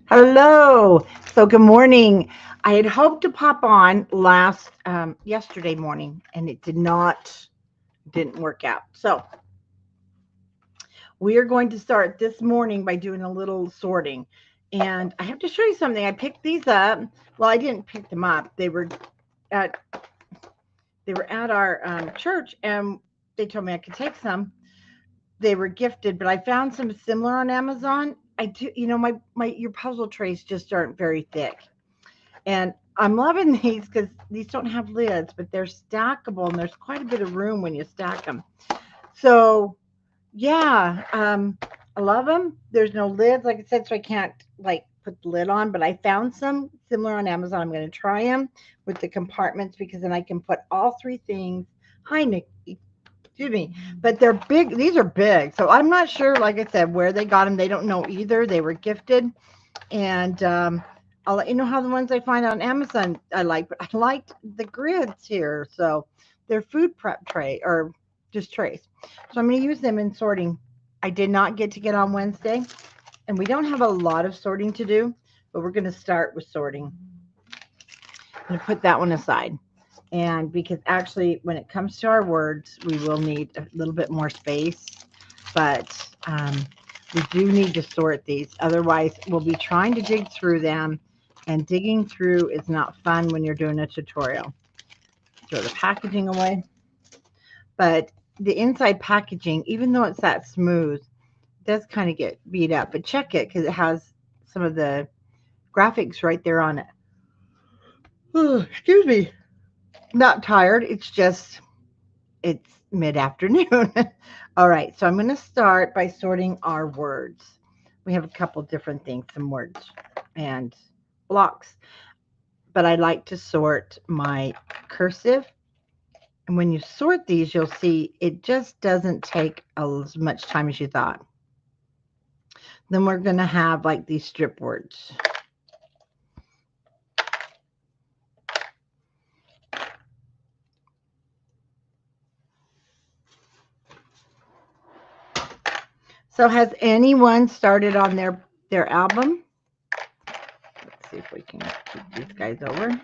Hello. So good morning. I had hoped to pop on yesterday morning, and it didn't work out. So we are going to start this morning by doing a little sorting. And I have to show you something. I picked these up. Well, I didn't pick them up. At they were at our church, and they told me I could take some. They were gifted, but I found some similar on Amazon. I do, my your puzzle trays just aren't very thick. And I'm loving these because these don't have lids, but they're stackable and there's quite a bit of room when you stack them. So, yeah, I love them. There's no lids, like I said, so I can't like put the lid on, but I found some similar on Amazon. I'm going to try them with the compartments because then I can put all three things. Hi, Nick. Excuse me, but they're big. These are big. So I'm not sure, like I said, where they got them. They don't know either. They were gifted. And I'll let you know how the ones I find on Amazon I like, but I liked the grids here. So they're food prep tray or just trays. So I'm going to use them in sorting. I did not get on Wednesday, and we don't have a lot of sorting to do, but we're going to start with sorting. I'm going to put that one aside. And because actually, when it comes to our words, we will need a little bit more space, but we do need to sort these. Otherwise, we'll be trying to dig through them, and digging through is not fun when you're doing a tutorial. Throw the packaging away. But the inside packaging, even though it's that smooth, does kind of get beat up. But check it because it has some of the graphics right there on it. Oh, excuse me. Not tired. It's mid-afternoon. All right, so I'm going to start by sorting our words. We have a couple different things, some words and blocks, but I like to sort my cursive. And when you sort these, you'll see it just doesn't take as much time as you thought. Then we're going to have like these strip words. So has anyone started on their album? Let's see if we can keep these guys over.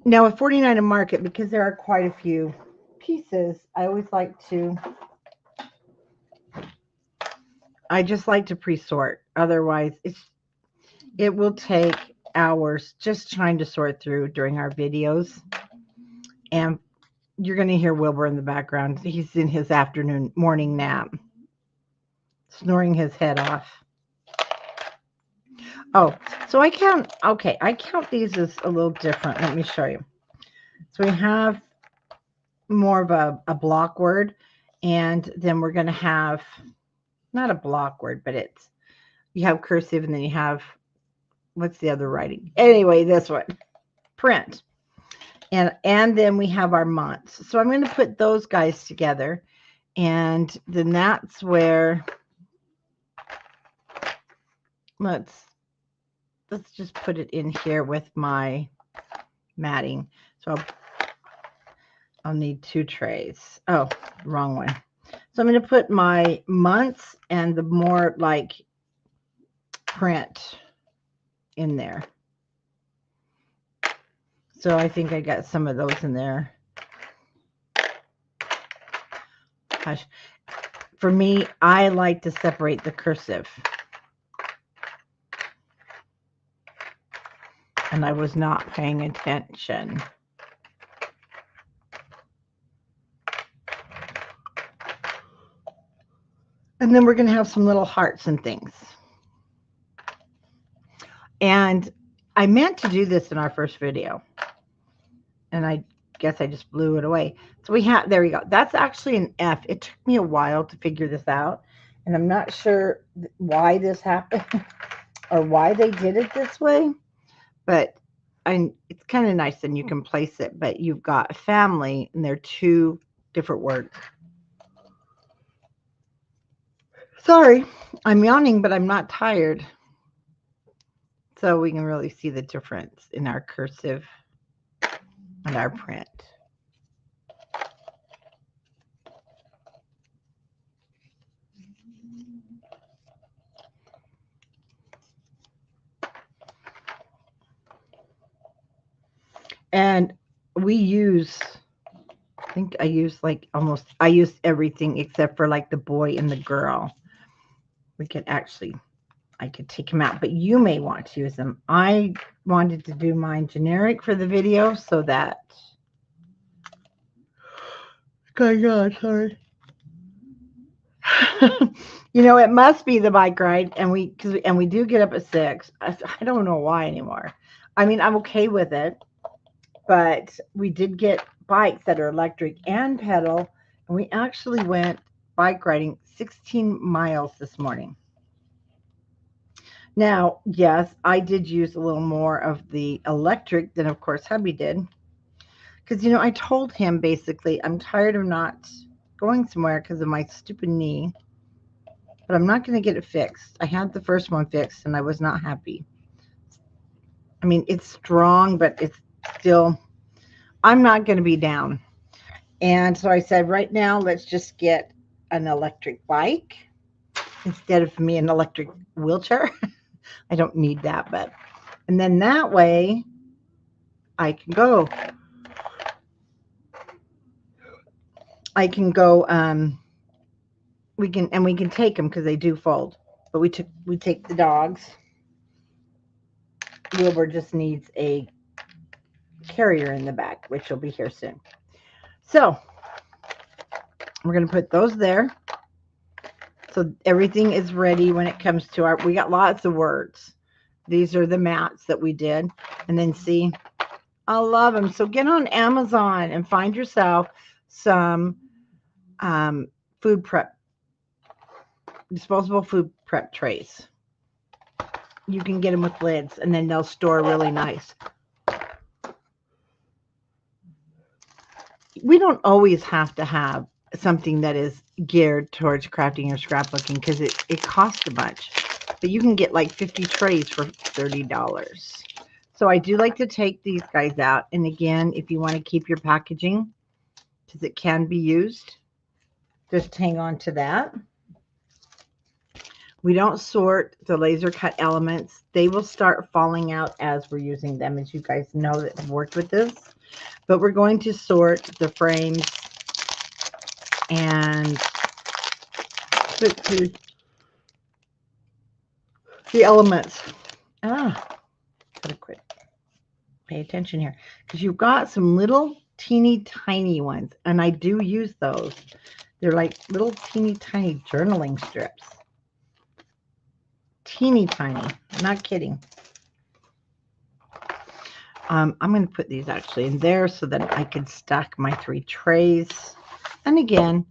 Now at 49 a market, because there are quite a few pieces, I just like to pre-sort. Otherwise, it will take hours just trying to sort through during our videos. And you're going to hear Wilbur in the background. He's in his morning nap, snoring his head off. Oh, so I count these as a little different. Let me show you. So we have more of a block word, and then we're going to have not a block word, but you have cursive, and then you have, what's the other writing? Anyway, this one, print. And then we have our months. So I'm going to put those guys together, and then that's where let's just put it in here with my matting. So I'll need 2 trays. Oh, wrong one. So I'm going to put my months and the more like print in there. So I think I got some of those in there. Gosh. For me, I like to separate the cursive. And I was not paying attention. And then we're going to have some little hearts and things. And I meant to do this in our first video, and I guess I just blew it away. So there we go. That's actually an F. It took me a while to figure this out, and I'm not sure why this happened or why they did it this way, but it's kind of nice, and you can place it, but you've got family, and they're 2 different words. Sorry, I'm yawning, but I'm not tired. So we can really see the difference in our cursive and our print. And we use, I think I use like I used everything except for like the boy and the girl. We could actually, I could take them out, but you may want to use them. I wanted to do mine generic for the video so that, oh God, sorry. You know, it must be the bike ride, and we do get up at 6. I don't know why anymore. I mean, I'm okay with it, but we did get bikes that are electric and pedal, and we actually went bike riding 16 miles this morning. Now, yes, I did use a little more of the electric than, of course, hubby did, because you know I told him basically I'm tired of not going somewhere because of my stupid knee. But I'm not going to get it fixed. I had the first one fixed and I was not happy. I mean, it's strong, but it's still, I'm not going to be down. And so I said, right now, let's just get an electric bike instead of me an electric wheelchair. I don't need that, but, and then that way I can go. I can go, we can take them because they do fold. But we take the dogs. Wilbur just needs a carrier in the back, which will be here soon. So we're going to put those there. So everything is ready when it comes to we got lots of words. These are the mats that we did. And then see, I love them. So get on Amazon and find yourself some food prep, disposable food prep trays. You can get them with lids and then they'll store really nice. We don't always have to have something that is geared towards crafting or scrapbooking because it costs a bunch. But you can get like 50 trays for $30. So I do like to take these guys out. And again, if you want to keep your packaging, because it can be used, just hang on to that. We don't sort the laser cut elements. They will start falling out as we're using them, as you guys know that have worked with this. But we're going to sort the frames and put to the elements. Gotta quit. Pay attention here, because you've got some little teeny tiny ones, and I do use those. They're like little teeny tiny journaling strips. Teeny tiny. I'm not kidding. I'm going to put these actually in there so that I can stack my 3 trays. And again,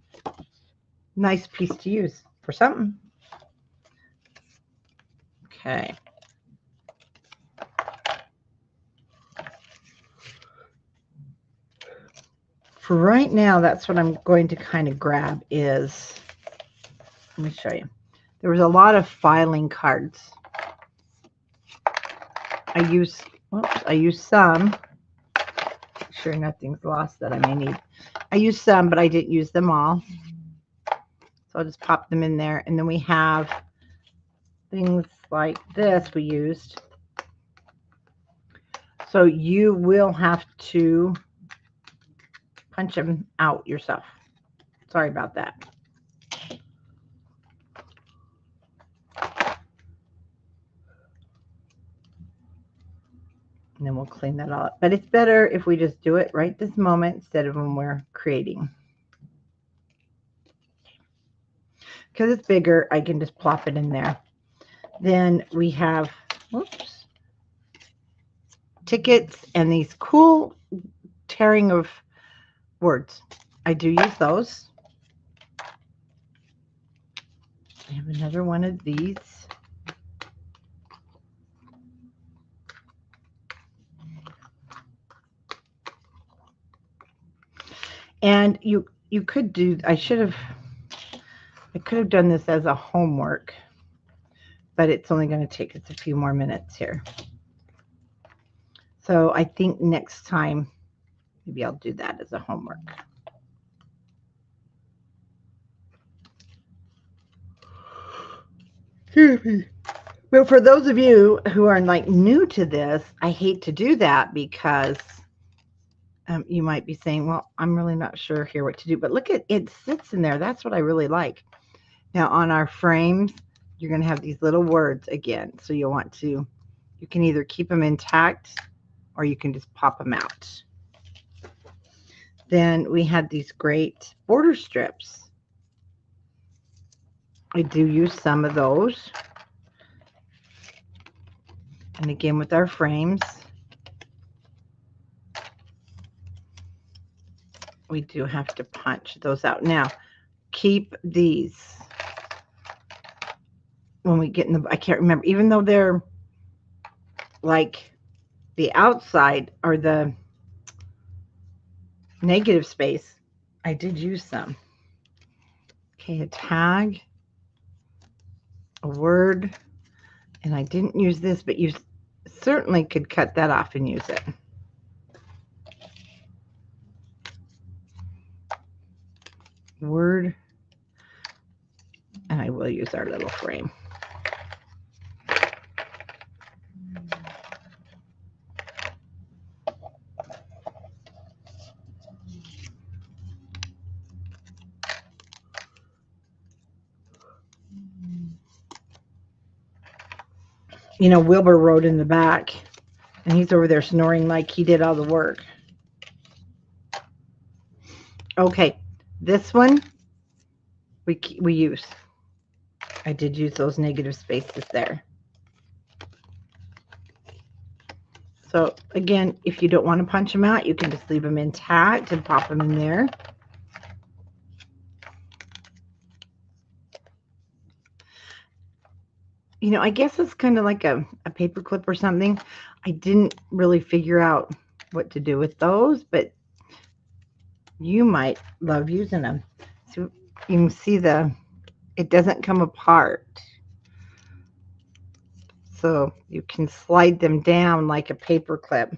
nice piece to use for something. Okay. For right now, that's what I'm going to kind of grab is, let me show you. There was a lot of filing cards. I use some. Make sure nothing's lost that I may need. I used some, but I didn't use them all. So I'll just pop them in there. And then we have things like this we used. So you will have to punch them out yourself. Sorry about that. And then we'll clean that all up. But it's better if we just do it right this moment instead of when we're creating. Because it's bigger, I can just plop it in there. Then we have, whoops, tickets and these cool tearing of words. I do use those. I have another one of these. And you could do, I could have done this as a homework, but it's only going to take us a few more minutes here. So I think next time, maybe I'll do that as a homework. But for those of you who are like new to this, I hate to do that because You might be saying, well, I'm really not sure here what to do, but look at it sits in there. That's what I really like. Now on our frames, you're going to have these little words again. So you'll want to, you can either keep them intact or you can just pop them out. Then we had these great border strips. I do use some of those. And again, with our frames, we do have to punch those out. Now, keep these when we get in the, I can't remember, even though they're like the outside or the negative space, I did use some. Okay, a tag, a word, and I didn't use this, but you certainly could cut that off and use it. Word, and I will use our little frame. You know, Wilbur wrote in the back, and he's over there snoring like he did all the work. Okay, this one we use. I did use those negative spaces there. So again, if you don't want to punch them out, you can just leave them intact and pop them in there. You know, I guess it's kind of like a paper clip or something. I didn't really figure out what to do with those, but you might love using them. So you can see it doesn't come apart. So you can slide them down like a paper clip.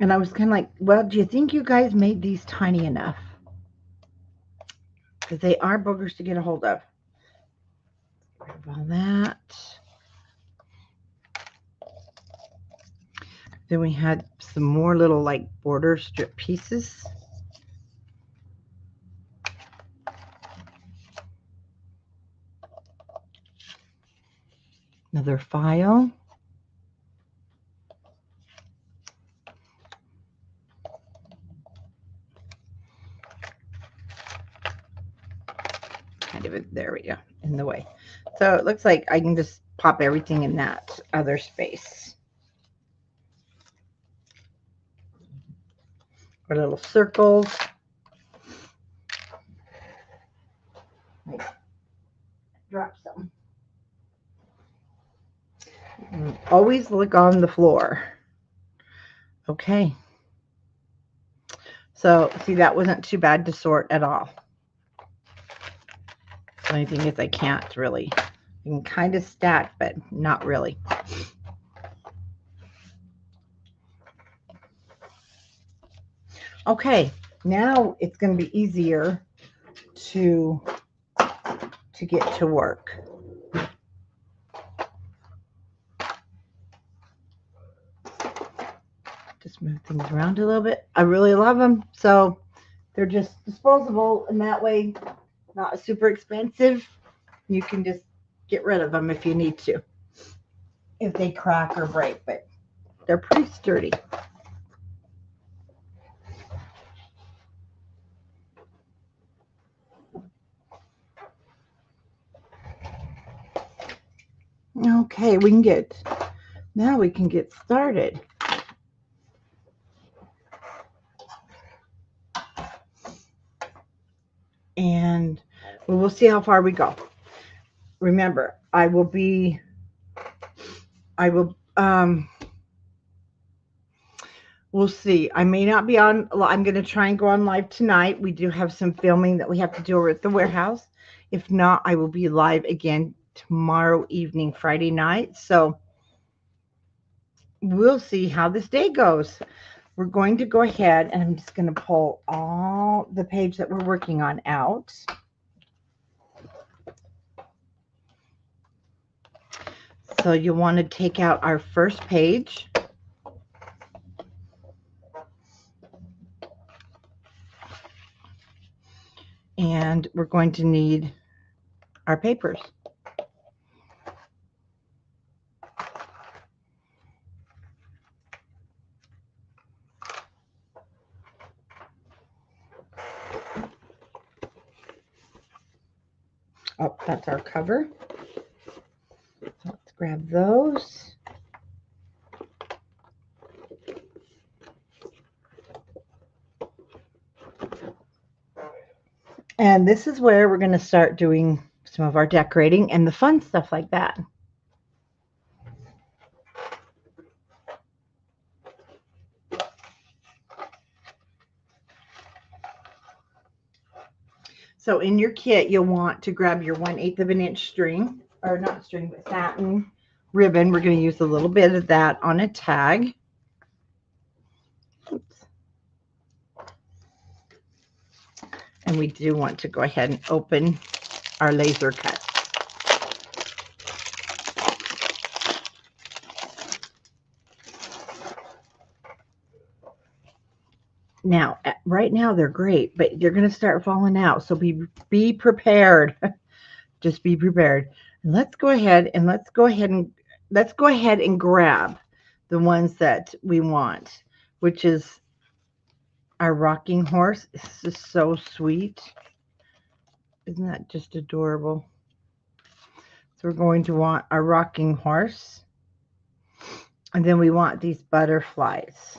And I was kind of like, well, do you think you guys made these tiny enough? Because they are boogers to get a hold of. Get rid of all that. Then we had some more little like border strip pieces. Another file. Kind of, there we go, in the way. So it looks like I can just pop everything in that other space. Or little circles. Drop some. Always look on the floor. Okay. So see, that wasn't too bad to sort at all. The only thing is I can't really. I can kind of stack, but not really. Okay, now it's going to be easier to get to work. Just move things around a little bit. I really love them. So they're just disposable, and that way, not super expensive. You can just get rid of them if you need to, if they crack or break, but they're pretty sturdy. Okay, now we can get started. And we'll see how far we go. Remember, we'll see. I may not be on, I'm going to try and go on live tonight. We do have some filming that we have to do over at the warehouse. If not, I will be live again tomorrow evening, Friday night. So we'll see how this day goes. We're going to go ahead, and I'm just going to pull all the page that we're working on out. So you want to take out our first page. And we're going to need our papers. Oh, that's our cover. So let's grab those. And this is where we're going to start doing some of our decorating and the fun stuff like that. So in your kit, you'll want to grab your 1/8 of an inch string, or not string, but satin ribbon. We're going to use a little bit of that on a tag. Oops. And we do want to go ahead and open our laser cut. Now, right now they're great, but you're going to start falling out. So be prepared. Just be prepared. And let's go ahead and grab the ones that we want, which is our rocking horse. This is so sweet. Isn't that just adorable? So we're going to want our rocking horse. And then we want these butterflies.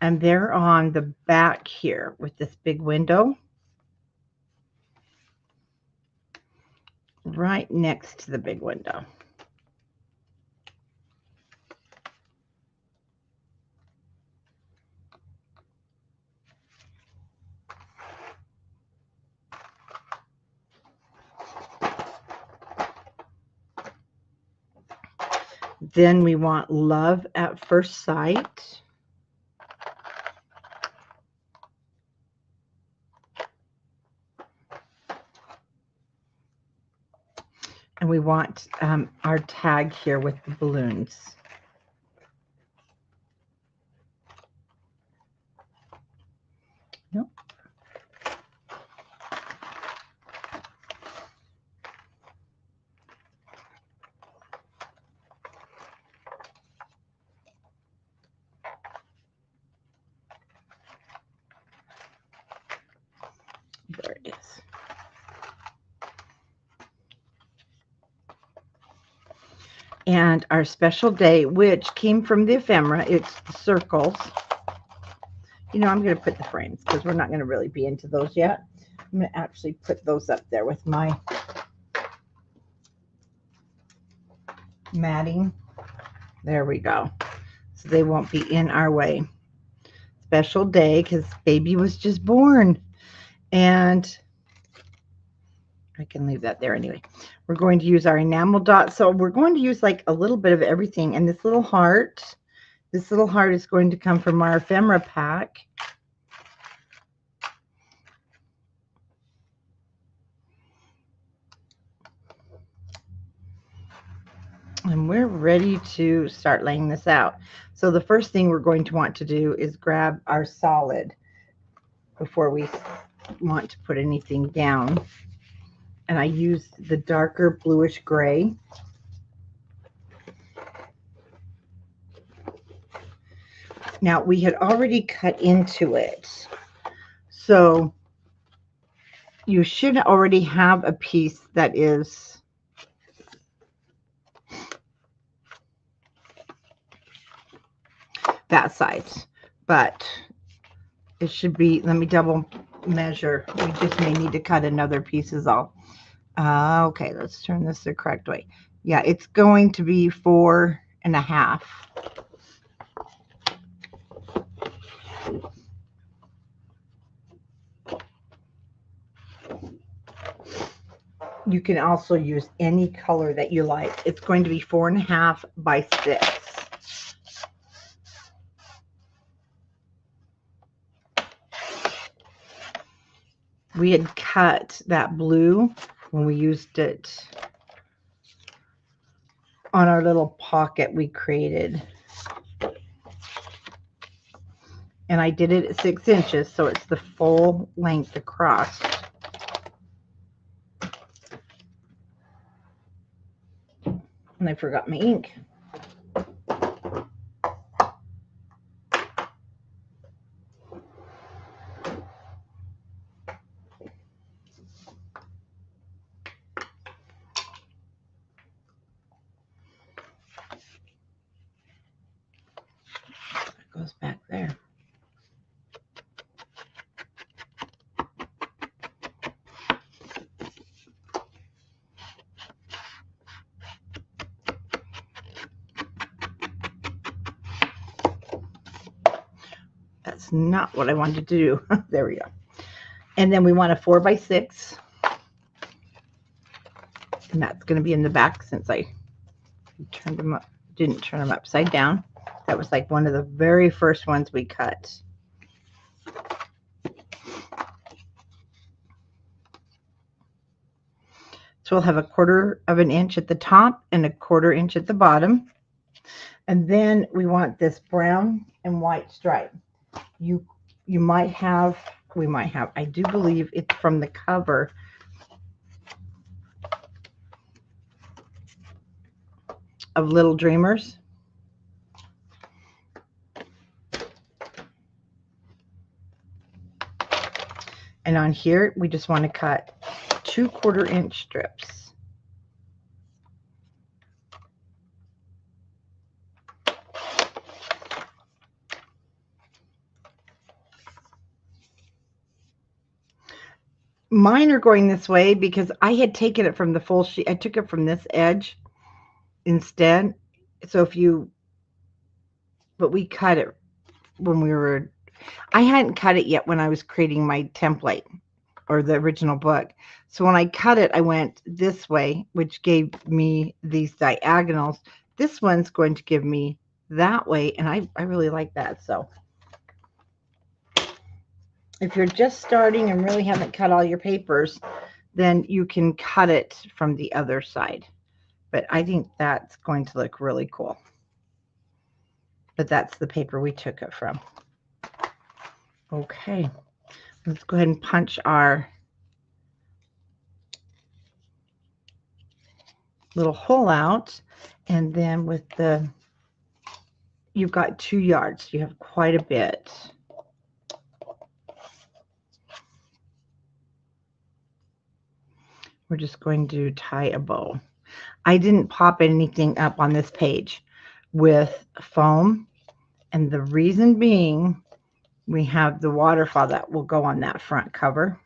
And they're on the back here with this big window. Right next to the big window. Then we want love at first sight. And we want our tag here with the balloons. Nope. There it is. And our special day, which came from the ephemera, it's the circles. You know, I'm going to put the frames because we're not going to really be into those yet. I'm going to actually put those up there with my matting. There we go. So they won't be in our way. Special day because baby was just born. And I can leave that there anyway. We're going to use our enamel dot. So we're going to use like a little bit of everything. And this little heart is going to come from our ephemera pack. And we're ready to start laying this out. So the first thing we're going to want to do is grab our solid before we want to put anything down. And I used the darker bluish gray. Now we had already cut into it. So you should already have a piece that is that size, but it should be, let me double measure. We just may need to cut another piece is all. Okay, let's turn this the correct way. Yeah, it's going to be 4.5. You can also use any color that you like. It's going to be 4.5 by 6. we had cut that blue when we used it on our little pocket we created. And I did it at 6 inches, so it's the full length across. And I forgot my ink. It goes back there. That's not what I wanted to do. There we go. And then we want a 4 by 6. And that's going to be in the back since I turned them up, didn't turn them upside down. That was like one of the very first ones we cut. So we'll have a 1/4 of an inch at the top and a 1/4 inch at the bottom. And then we want this brown and white stripe. You might have, we might have, I do believe it's from the cover of Little Dreamers. And on here, we just want to cut 2 1/4 inch strips. Mine are going this way because I had taken it from the full sheet. I took it from this edge instead. So if you, but we cut it when we were, I hadn't cut it yet when I was creating my template or the original book. So when I cut it, I went this way, which gave me these diagonals. This one's going to give me that way, and I really like that. So if you're just starting and really haven't cut all your papers, then you can cut it from the other side. But I think that's going to look really cool. But that's the paper we took it from. Okay, let's go ahead and punch our little hole out. And then with the, you've got 2 yards. You have quite a bit. We're just going to tie a bow. I didn't pop anything up on this page with foam, and the reason being we have the waterfall that will go on that front cover.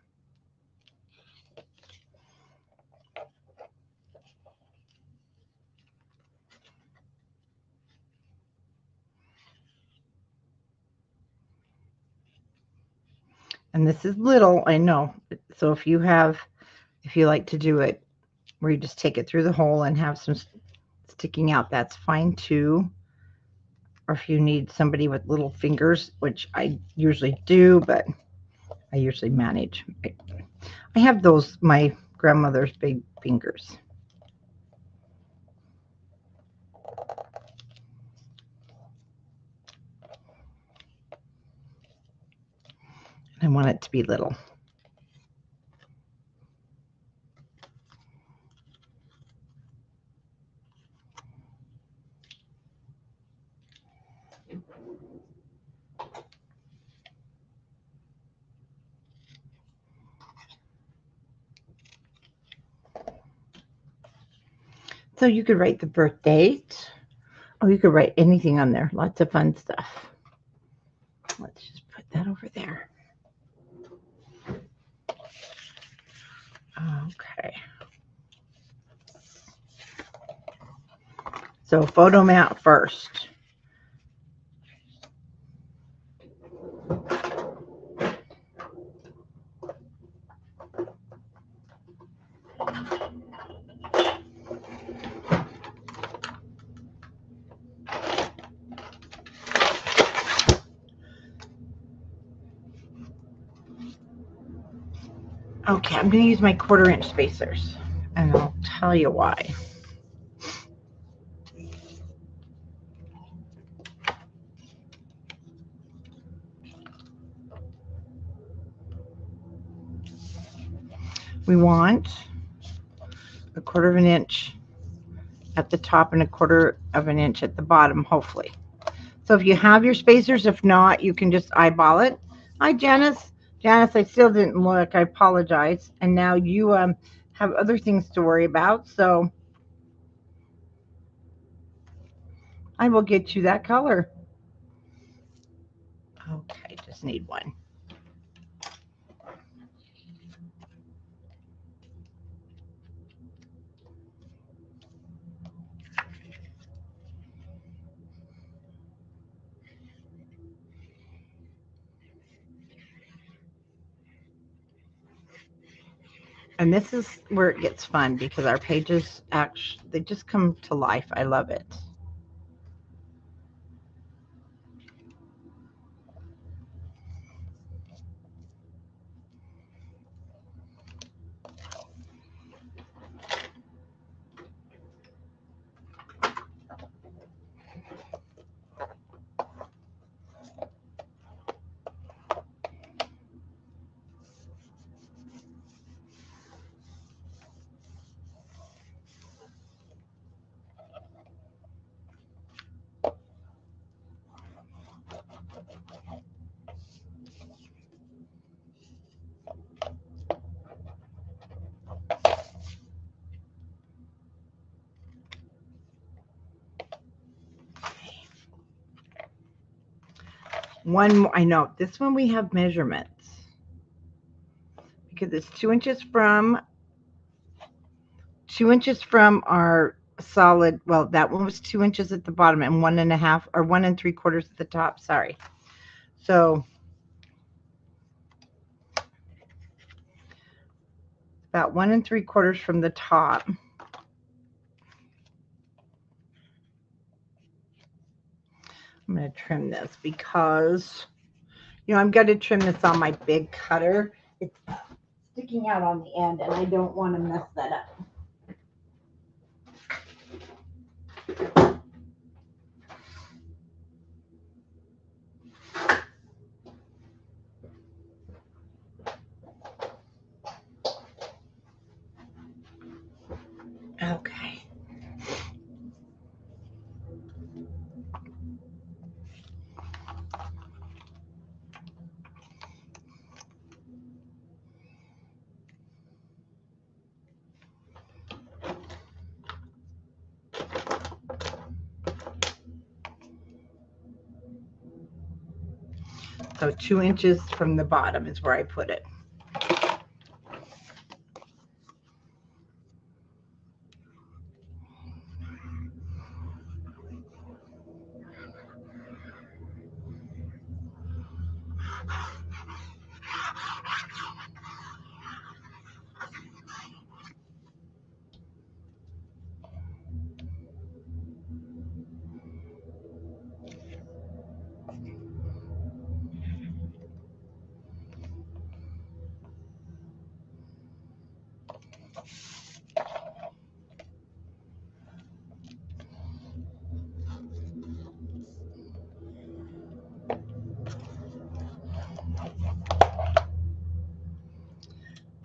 And this is little, I know. So if you like to do it where you just take it through the hole and have some sticking out, that's fine too. Or if you need somebody with little fingers, which I usually do, but I usually manage. I have those, my grandmother's big fingers. I want it to be little. So you could write the birth date, or you could write anything on there. Lots of fun stuff. Let's just put that over there. Okay. So photo mount first. Okay, I'm going to use my 1/4 inch spacers, and I'll tell you why. We want a 1/4 inch at the top and a 1/4 inch at the bottom, hopefully. So if you have your spacers, if not, you can just eyeball it. Hi, Janice. Janice, I still didn't look. I apologize. And now you have other things to worry about, so I will get you that color. Okay, just need one. And this is where it gets fun because our pages actually, they just come to life. I love it. One more, I know this one we have measurements because it's 2 inches from 2 inches from our solid. Well, that one was 2 inches at the bottom and 1.5 or 1 3/4 at the top. Sorry. So about 1 3/4 from the top. I'm going to trim this because, I'm going to trim this on my big cutter. It's sticking out on the end, and I don't want to mess that up. Okay. So 2 inches from the bottom is where I put it.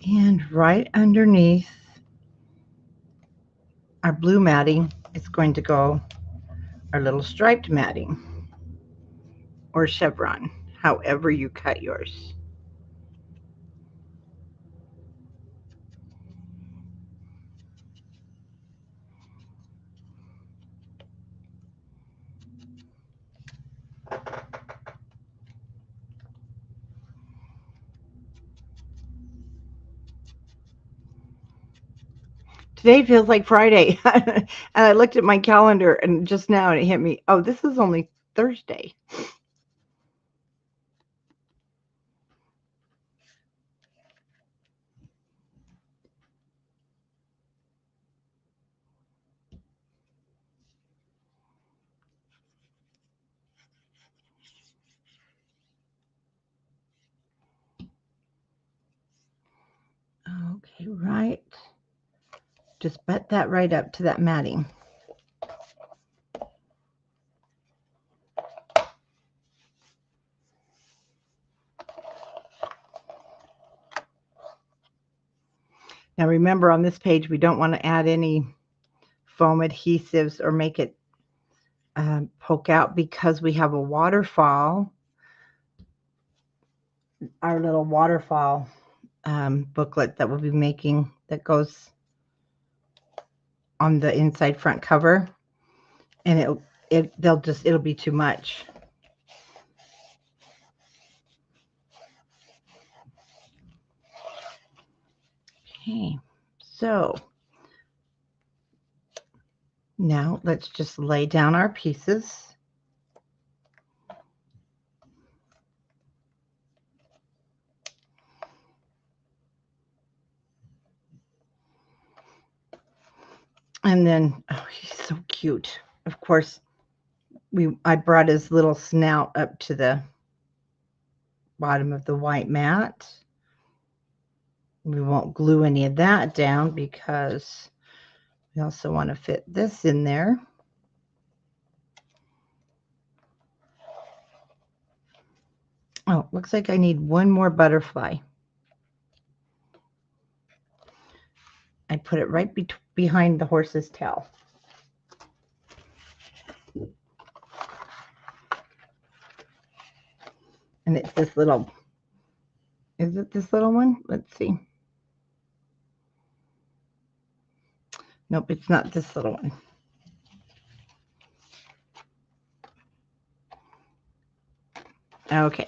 And right underneath our blue matting is going to go our little striped matting or chevron, however you cut yours. Today feels like Friday. And I looked at my calendar and just now and it hit me, oh, this is only Thursday. right, just butt that right up to that matting. Now remember, on this page, we don't want to add any foam adhesives or make it poke out because we have a waterfall, our little waterfall booklet that we'll be making that goes on the inside front cover, and it'll be too much. Okay, so now let's just lay down our pieces. And then, oh, he's so cute. Of course, I brought his little snout up to the bottom of the white mat. We won't glue any of that down because we also want to fit this in there. Oh, looks like I need one more butterfly. I put it right behind the horse's tail. And it's this little, is it this little one? Let's see. Nope, it's not this little one. Okay.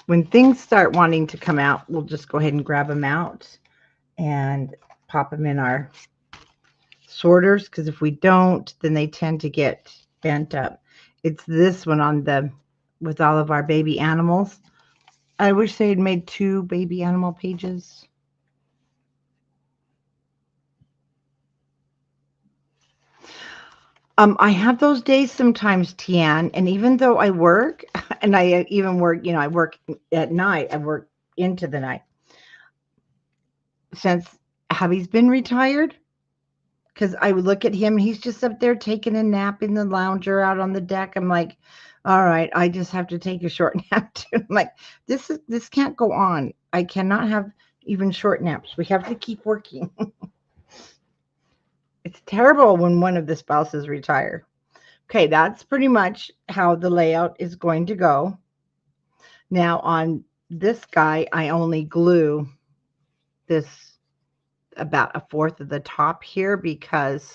When things start wanting to come out, we'll just go ahead and grab them out and pop them in our sorters, because if we don't, then they tend to get bent up. It's this one on the, with all of our baby animals. I wish they had made 2 baby animal pages. I have those days sometimes, Tian, and even though I work, and I even work, I work at night, I work into the night. Since Hubby's been retired, because I would look at him, he's just up there taking a nap in the lounger out on the deck. I'm like, all right, I just have to take a short nap too. I'm like, this can't go on. I cannot have even short naps. We have to keep working. It's terrible when one of the spouses retire. Okay, that's pretty much how the layout is going to go. Now on this guy, I only glue this about 1/4 of the top here because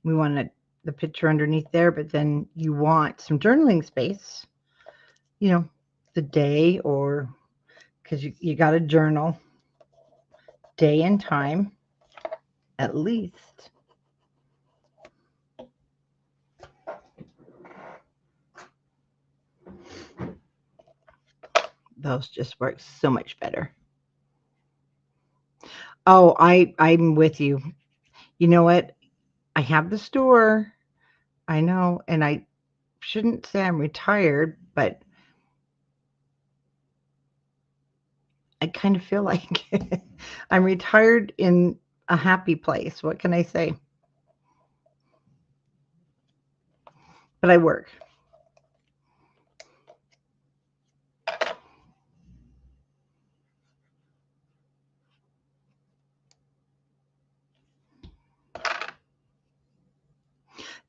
we wanted the picture underneath there, but then you want some journaling space, the day, or because you got to journal day and time at least. Those just work so much better. Oh, I'm with you. You know what? I have the store. I know, and I shouldn't say I'm retired, but I kind of feel like I'm retired in a happy place. What can I say? But I work.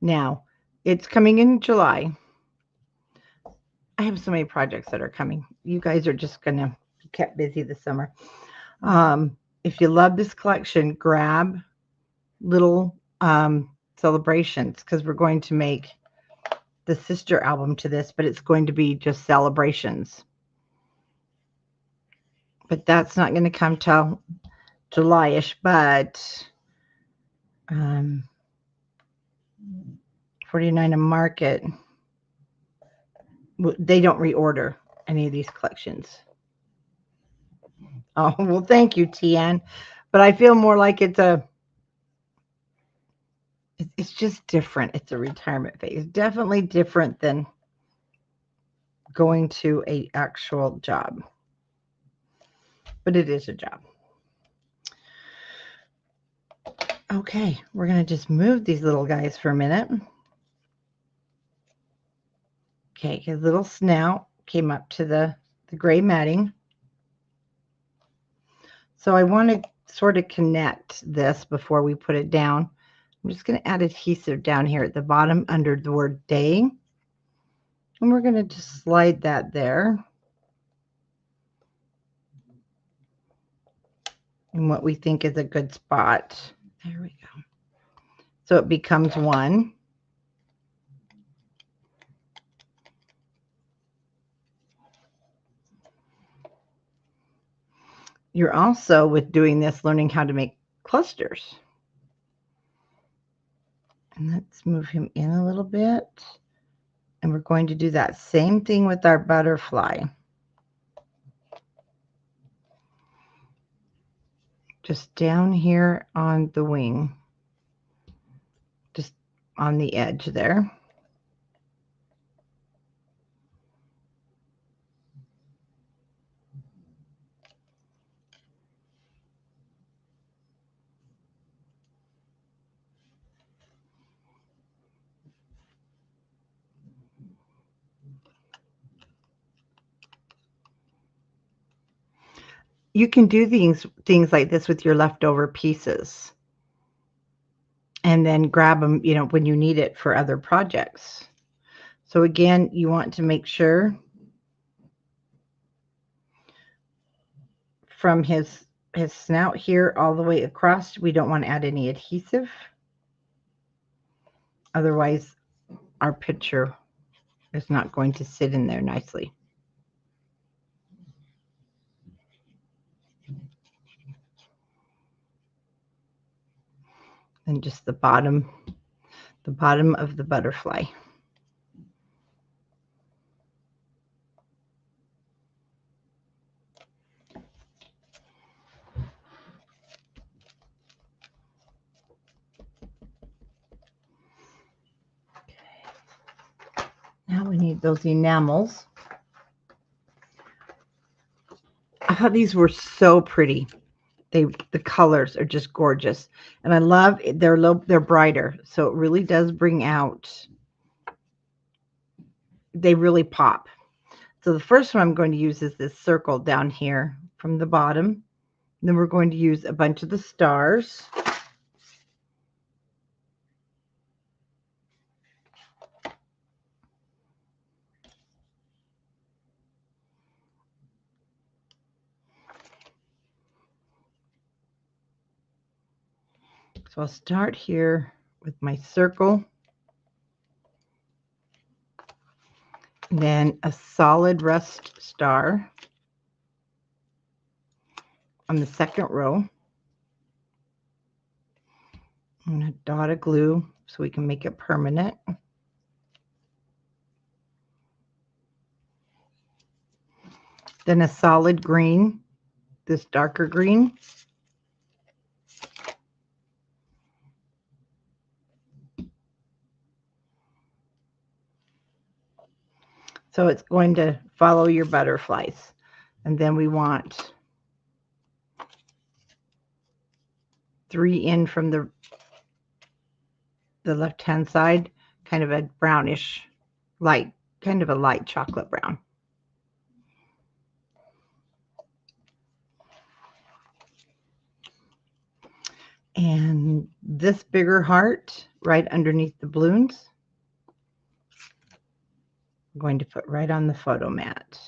Now, it's coming in July. I have so many projects that are coming. You guys are just going to be kept busy this summer. If you love this collection, grab little celebrations, because we're going to make the sister album to this, but it's going to be just celebrations. But that's not going to come till July-ish, but 49 a Market, they don't reorder any of these collections. Oh, well, thank you, Tian. But I feel more like it's just different. It's a retirement phase. Definitely different than going to an actual job. But it is a job. Okay, we're going to just move these little guys for a minute. Okay, his little snout came up to the gray matting. So I want to sort of connect this before we put it down. I'm just going to add adhesive down here at the bottom under the word day. And we're going to just slide that there. In what we think is a good spot. There we go. So it becomes one. You're also, with doing this, learning how to make clusters. And let's move him in a little bit. And we're going to do that same thing with our butterfly. Just down here on the wing. Just on the edge there. You can do things like this with your leftover pieces. And then grab them, when you need it for other projects. So again, you want to make sure from his snout here all the way across, we don't want to add any adhesive. Otherwise, our picture is not going to sit in there nicely. And just the bottom of the butterfly. Now we need those enamels. I thought these were so pretty. The colors are just gorgeous, and I love they're brighter, so it really does bring out. They really pop. So the first one I'm going to use is this circle down here from the bottom. And then we're going to use a bunch of the stars. So I'll start here with my circle. And then a solid rust star on the second row. I'm going to dot a glue so we can make it permanent. Then a solid green, this darker green. So it's going to follow your butterflies. And then we want 3 in from the left-hand side, kind of a brownish light, kind of a light chocolate brown. And this bigger heart right underneath the balloons, I'm going to put right on the photo mat.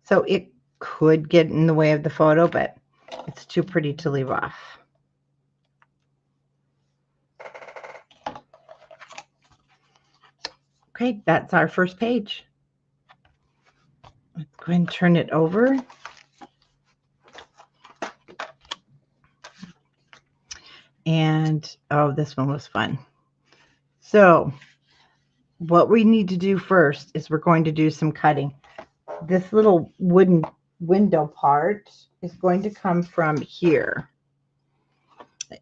So it could get in the way of the photo, but it's too pretty to leave off. Okay, that's our first page. Let's go ahead and turn it over. And, oh, this one was fun. So what we need to do first is we're going to do some cutting. This little wooden window part is going to come from here.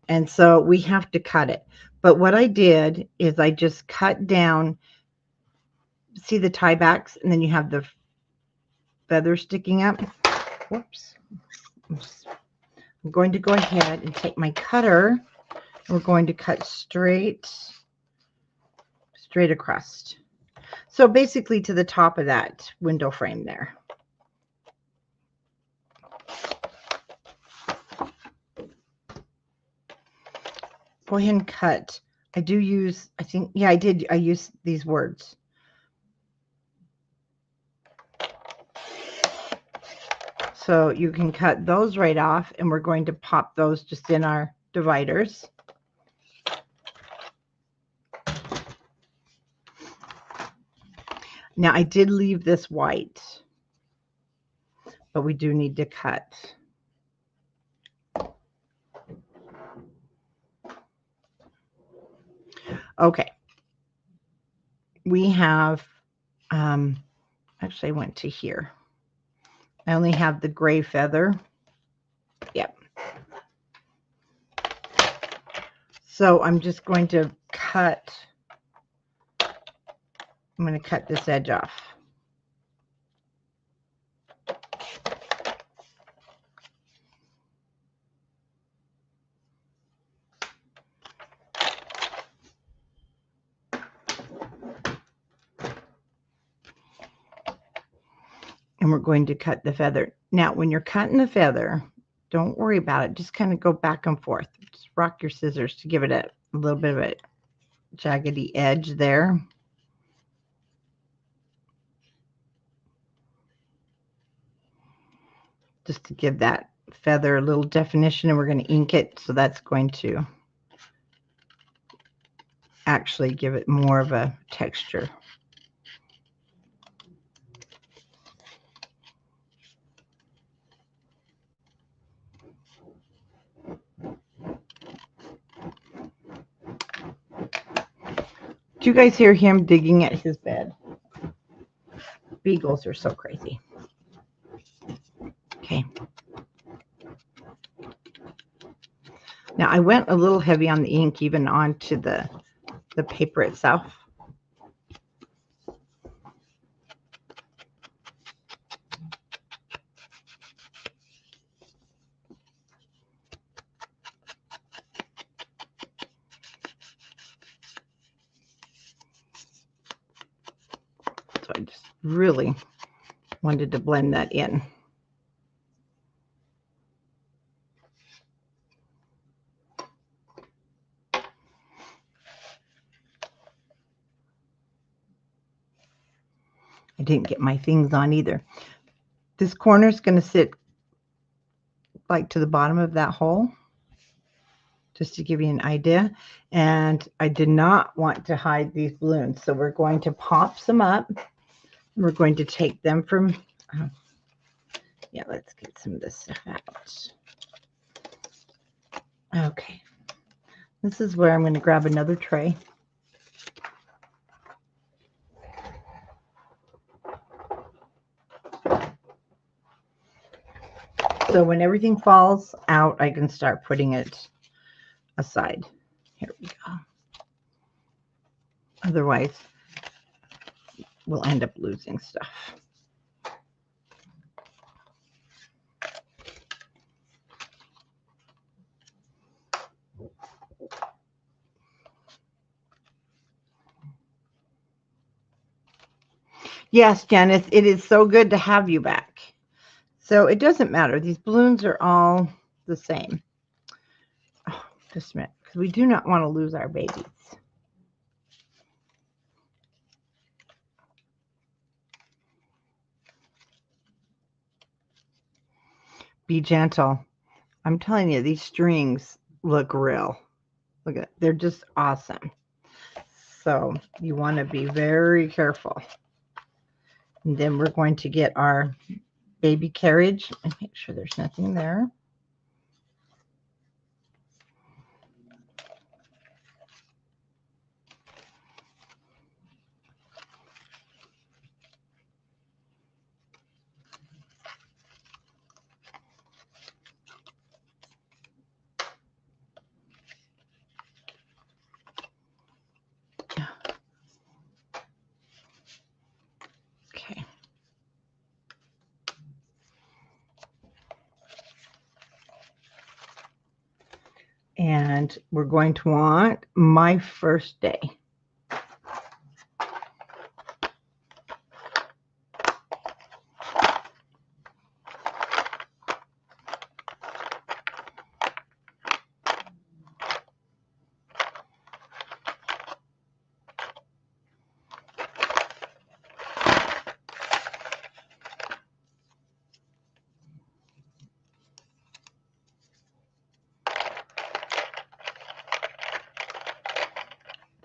And so we have to cut it. But what I did is I just cut down, see the tie backs, and then you have the feather sticking up. Whoops. I'm going to go ahead and take my cutter. We're going to cut straight across. So basically to the top of that window frame there. Go ahead and cut. I do use, I think, yeah, I did. I use these words. So you can cut those right off, and we're going to pop those just in our dividers. Now I did leave this white, but we do need to cut. Okay. We have, actually I went to here. I only have the gray feather. Yep. So I'm just going to cut, I'm going to cut this edge off. And we're going to cut the feather. Now, when you're cutting the feather, don't worry about it. Just kind of go back and forth. Just rock your scissors to give it a little bit of a jaggedy edge there. Just to give that feather a little definition, and we're going to ink it. So that's going to actually give it more of a texture. Do you guys hear him digging at his bed? Beagles are so crazy. Okay. Now I went a little heavy on the ink, even onto the paper itself. So I just really wanted to blend that in. I didn't get my things on either. This corner is going to sit like to the bottom of that hole, just to give you an idea. And I did not want to hide these balloons, so we're going to pop some up. We're going to take them from, yeah, let's get some of this stuff out. Okay, this is where I'm going to grab another tray. So when everything falls out, I can start putting it aside. Here we go. Otherwise, we'll end up losing stuff. Yes, Janice, it is so good to have you back. So it doesn't matter. These balloons are all the same. Oh, just a minute, because we do not want to lose our babies. Be gentle. I'm telling you, these strings look real. Look at it. They're just awesome. So you want to be very careful. And then we're going to get our baby carriage and make sure there's nothing there. Okay. And we're going to want my first day.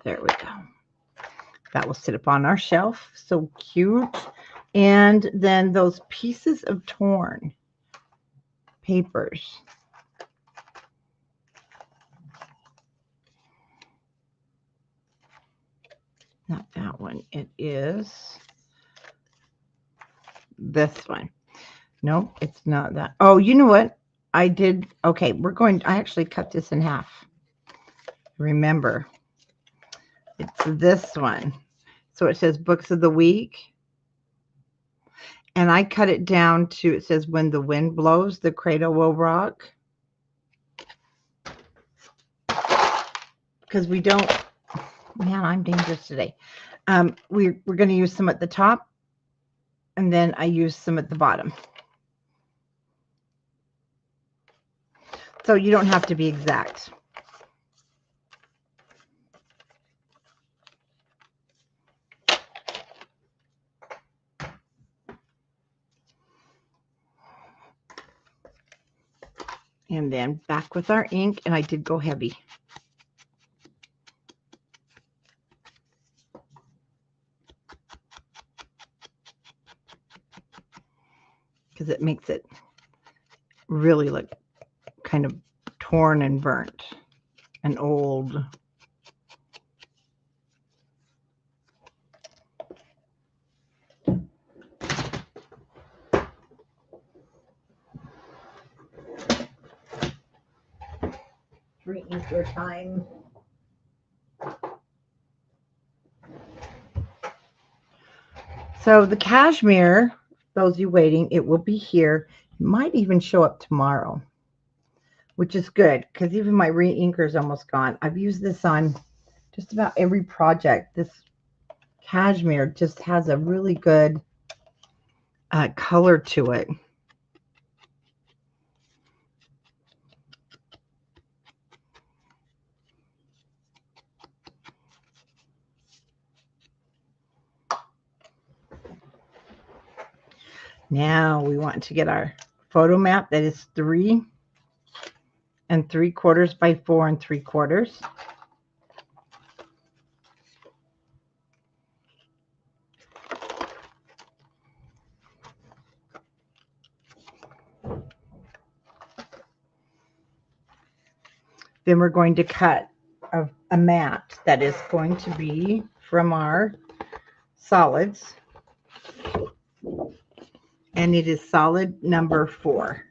There we go. That will sit up on our shelf. So cute. And then those pieces of torn papers. Not that one. It is this one. Nope, it's not that. Oh, you know what? I did. Okay, I actually cut this in half. Remember. It's this one. So it says books of the week. And I cut it down to, it says when the wind blows, the cradle will rock. Because we don't, man, I'm dangerous today. We're going to use some at the top. And then I use some at the bottom. So you don't have to be exact. And then back with our ink, and I did go heavy. Because it makes it really look kind of torn and burnt and old. Easter time. So the cashmere, those of you waiting, it will be here. It might even show up tomorrow, which is good because even my re-inker is almost gone. I've used this on just about every project. This cashmere just has a really good color to it. Now we want to get our photo map that is 3 3/4 by 4 3/4. Then we're going to cut a mat that is going to be from our solids. And it is solid number 4.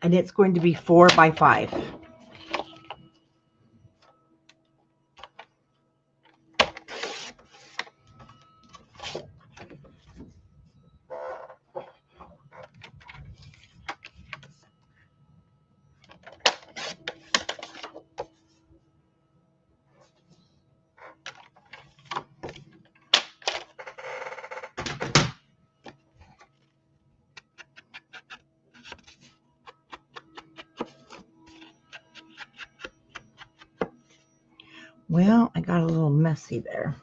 And it's going to be 4 by 5. Well, I got a little messy there.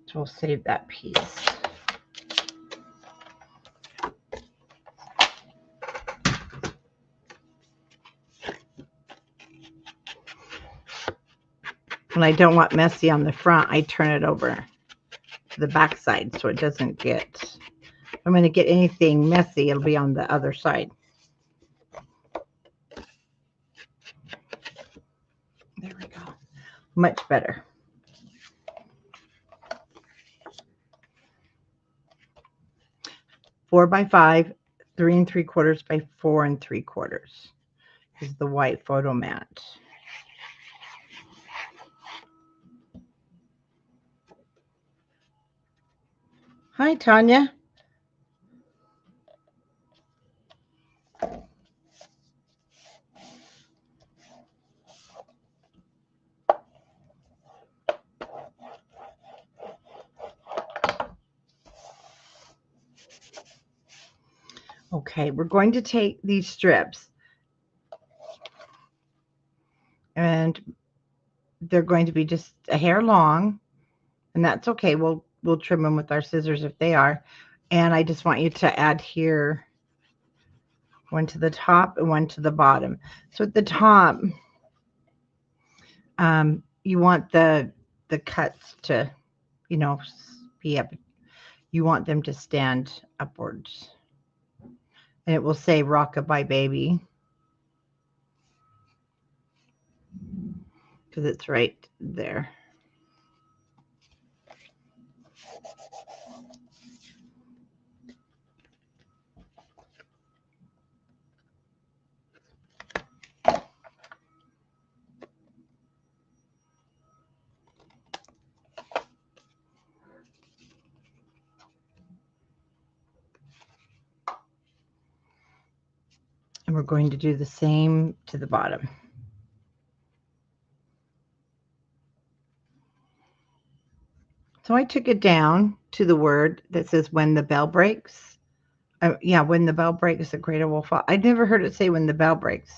So we'll save that piece. When I don't want messy on the front, I turn it over to the back side so it doesn't get, if I'm going to get anything messy, it'll be on the other side. There we go. Much better. Four by 5, 3 3/4 by 4 3/4 is the white photo mat. Hi, Tanya. Okay, we're going to take these strips and they're going to be just a hair long, and that's okay. We'll trim them with our scissors if they are. And I just want you to add here one to the top and one to the bottom. So at the top, you want the cuts to, you know, be up. You want them to stand upwards. And it will say Rockabye Baby, because it's right there. And we're going to do the same to the bottom. So I took it down to the word that says when the bell breaks. Yeah, when the bell breaks, the cradle will fall. I never heard it say when the bell breaks.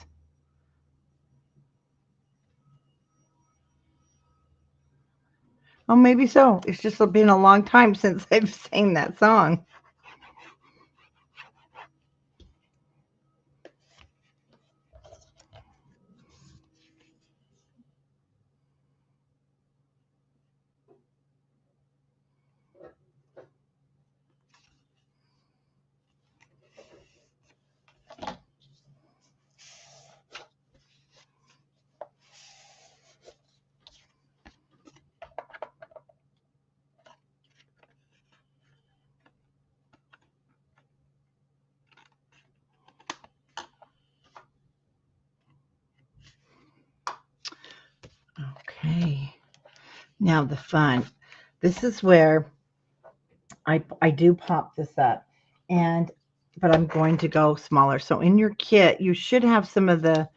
Oh, maybe so. It's just been a long time since I've sang that song. Okay. Now the fun. This is where I do pop this up, but I'm going to go smaller. So in your kit, you should have some of the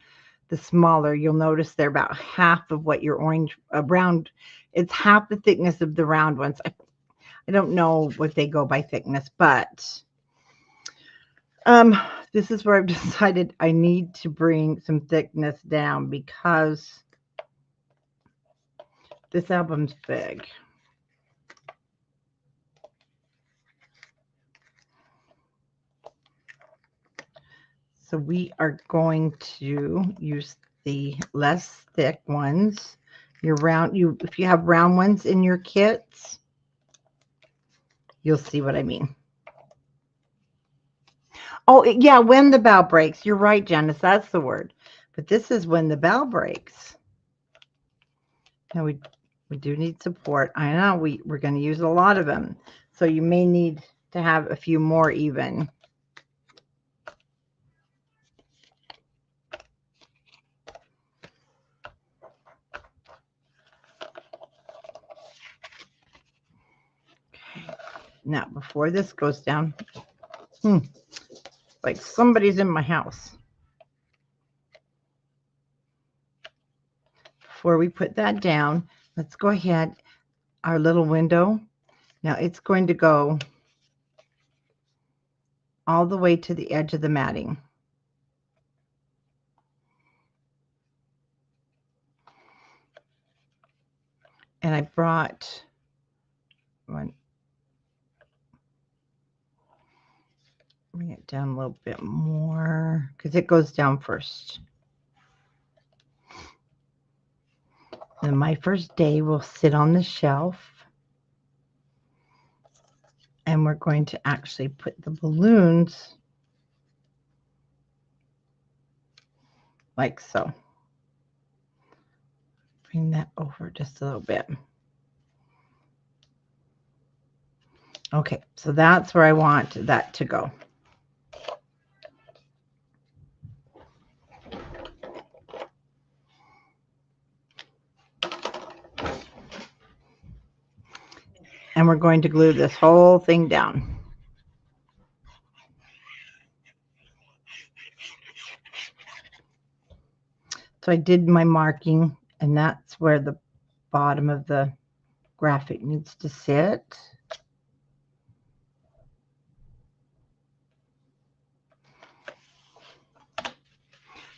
smaller. You'll notice they're about half of what your orange round. It's half the thickness of the round ones. I don't know what they go by thickness, but this is where I've decided I need to bring some thickness down because this album's big. So we are going to use the less thick ones. If you have round ones in your kits, you'll see what I mean. Oh, yeah, when the bell breaks. You're right, Janice. That's the word. But this is when the bell breaks. Now we do need support. I know we're going to use a lot of them. So you may need to have a few more even. Okay. Now, before this goes down, like somebody's in my house. Before we put that down, let's go ahead. Our little window. Now it's going to go all the way to the edge of the matting. And I brought one. Bring it down a little bit more because it goes down first. And my first day will sit on the shelf. And we're going to actually put the balloons like so. Bring that over just a little bit. Okay, so that's where I want that to go. And we're going to glue this whole thing down. So I did my marking, and that's where the bottom of the graphic needs to sit.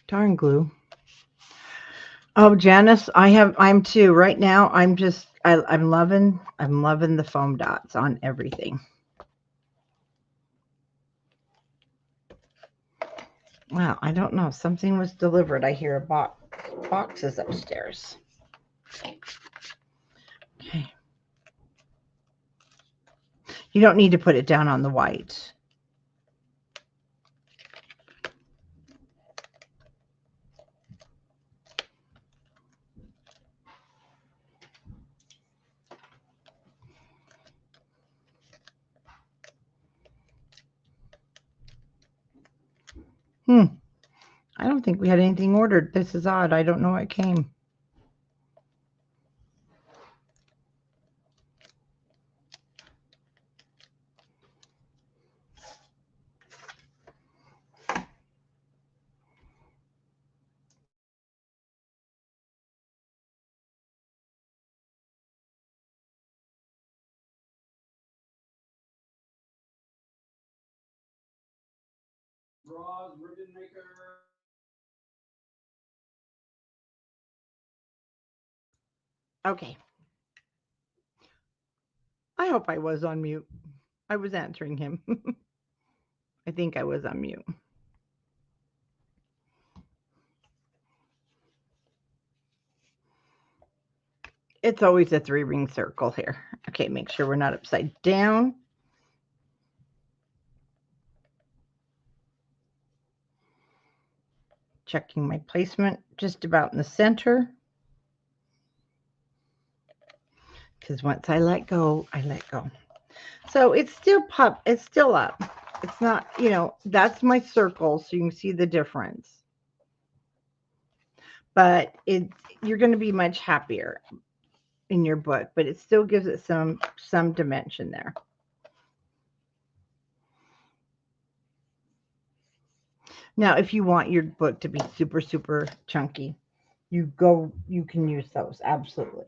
Darn glue. Oh, Janice, I'm too. Right now, I'm loving the foam dots on everything. Wow, I don't know. Something was delivered. I hear a boxes upstairs. Okay. You don't need to put it down on the white. I don't think we had anything ordered. This is odd. I don't know what came. Roz, ribbon maker. Okay. I hope I was on mute. I was answering him. I think I was on mute. It's always a 3-ring circle here. Okay, make sure we're not upside down. Checking my placement just about in the center. Because once I let go, I let go. So it's still it's still up. It's not, that's my circle, so you can see the difference. But you're going to be much happier in your book, but it still gives it some dimension there. Now, if you want your book to be super, super chunky, you can use those, absolutely.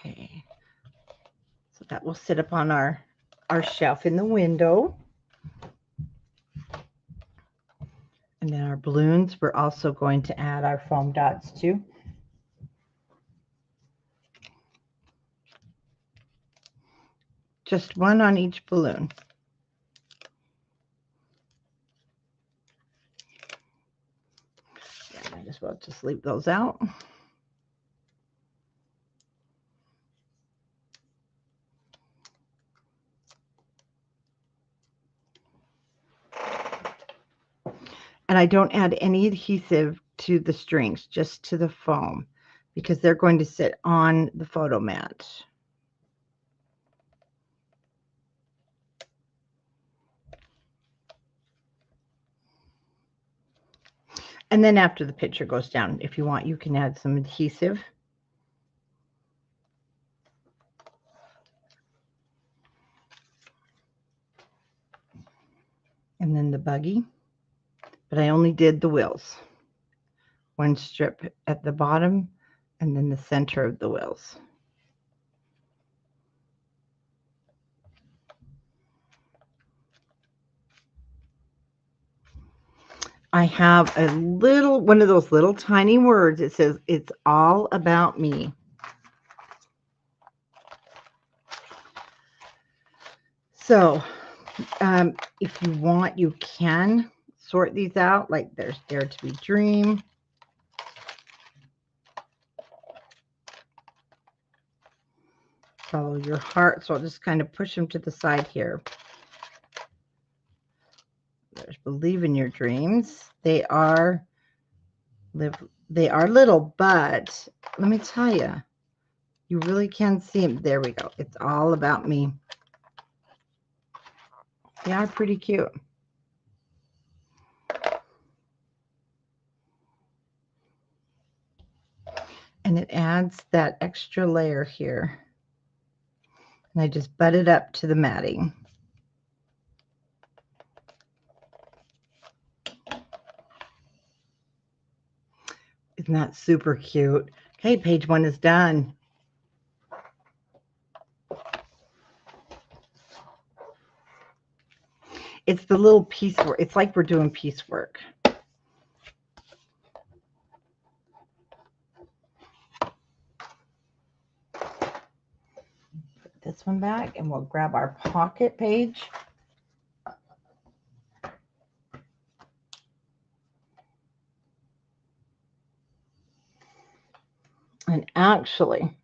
Okay. So that will sit up on our shelf in the window. And then our balloons, we're also going to add our foam dots to. Just one on each balloon. Yeah, might as well just leave those out. And I don't add any adhesive to the strings, just to the foam, because they're going to sit on the photo mat. And then after the picture goes down, if you want, you can add some adhesive. And then the buggy. But I only did the wheels. One strip at the bottom, and then the center of the wheels. I have one of those little tiny words. It says, "It's all about me." So if you want, you can sort these out. Like there's Dare to Be Dream. Follow Your Heart. So I'll just kind of push them to the side here. There's Believe in Your Dreams. They are little, but let me tell you, you really can see them. There we go. It's all about me. They are pretty cute. it adds that extra layer here. And I just butt it up to the matting. Isn't that super cute? Okay, page 1 is done. It's the little piecework. It's like we're doing piecework. Put this one back and we'll grab our pocket page. And actually,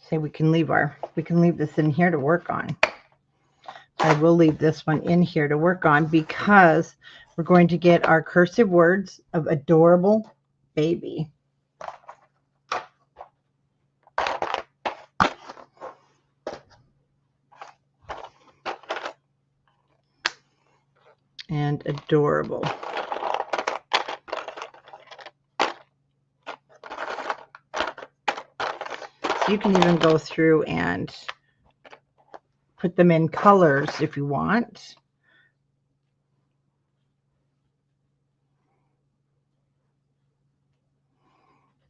say we can leave this in here to work on. I will leave this one in here to work on because we're going to get our cursive words of adorable baby. And adorable. So you can even go through and put them in colors if you want.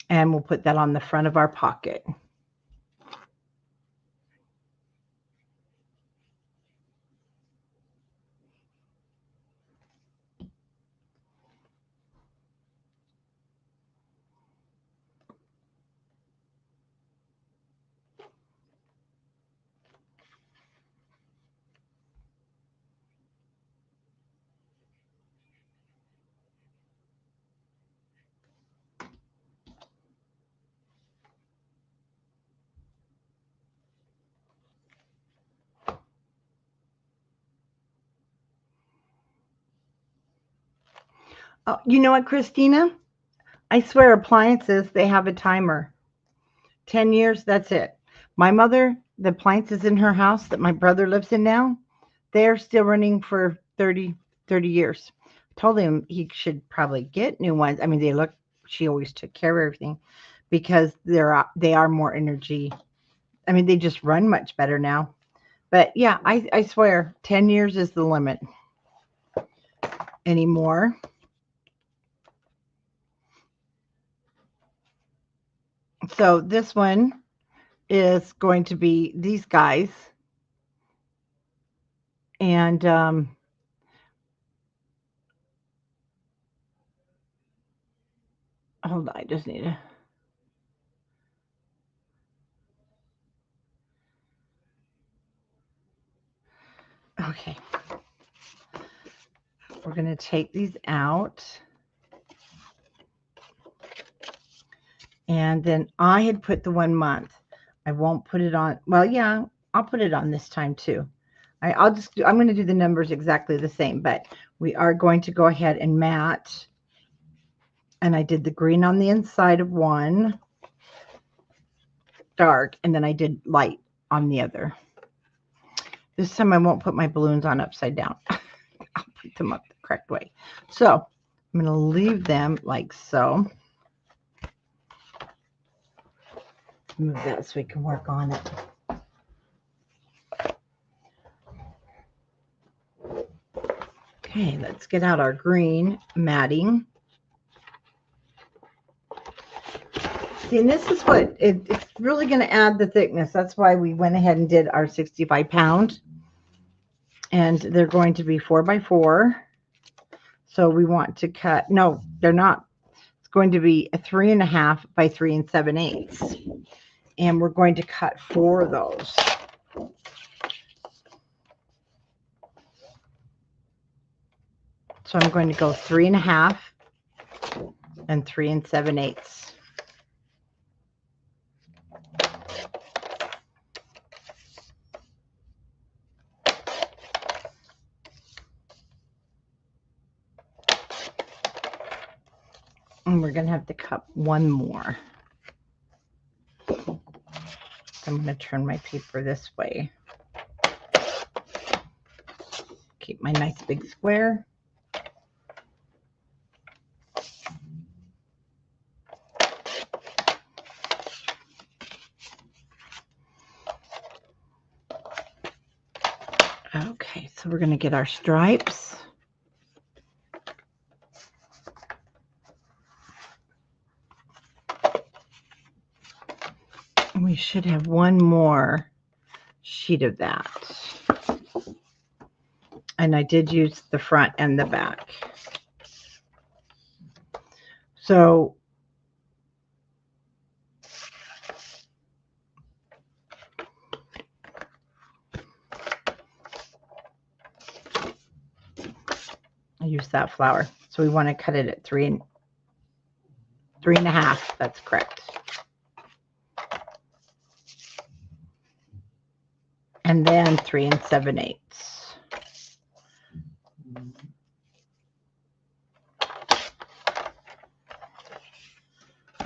And we'll put that on the front of our pocket. Oh, you know what, Christina? I swear appliances, they have a timer. 10 years, that's it. My mother, the appliances in her house that my brother lives in now, they're still running for 30 years. I told him he should probably get new ones. I mean, she always took care of everything because they are more energy. I mean, they just run much better now. But yeah, I swear 10 years is the limit anymore. So this one is going to be these guys. And hold on, I just need to. Okay. We're going to take these out. And then I had put the 1 month. I won't put it on. Well, yeah, I'll put it on this time too. I'm going to do the numbers exactly the same, but we are going to go ahead and match. And I did the green on the inside of one, dark, and then I did light on the other. This time I won't put my balloons on upside down. I'll put them up the correct way. So I'm going to leave them like so. Move that so we can work on it. Okay, let's get out our green matting. See, and this is what it's really going to add the thickness. That's why we went ahead and did our 65 pound. And they're going to be 4 by 4. So we want to cut, no, they're not. It's going to be a 3.5 by 3 7/8. And we're going to cut 4 of those. So I'm going to go 3.5 and 3 7/8. And we're going to have to cut 1 more. I'm going to turn my paper this way. Keep my nice big square. Okay, so we're going to get our stripes. And we should have one more sheet of that. And I did use the front and the back. So I use that flower. So we want to cut it at 3 1/2. That's correct. And then 3 7/8.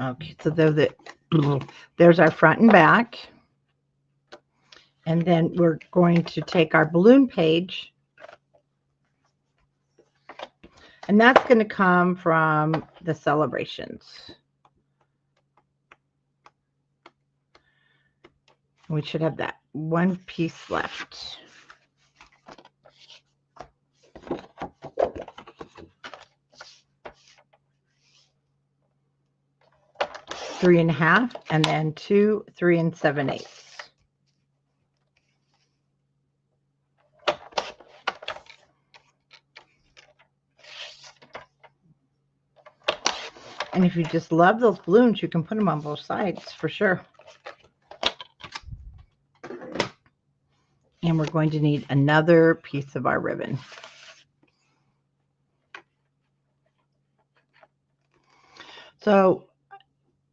Okay, so there's our front and back. And then we're going to take our balloon page. And that's going to come from the celebrations. We should have that one piece left. Three and a half, and then 2 3 7/8. And if you just love those balloons, you can put them on both sides for sure. And we're going to need another piece of our ribbon. So,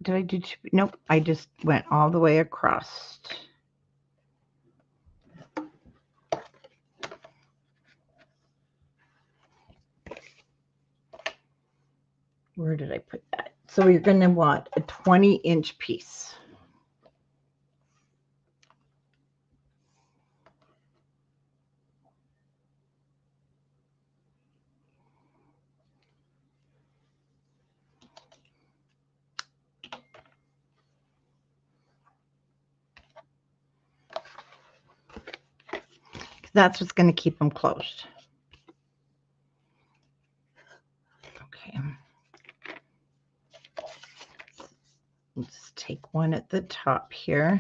did I do two? Nope, I just went all the way across. Where did I put that? So you're going to want a 20-inch piece. That's what's going to keep them closed. Okay. Let's take one at the top here.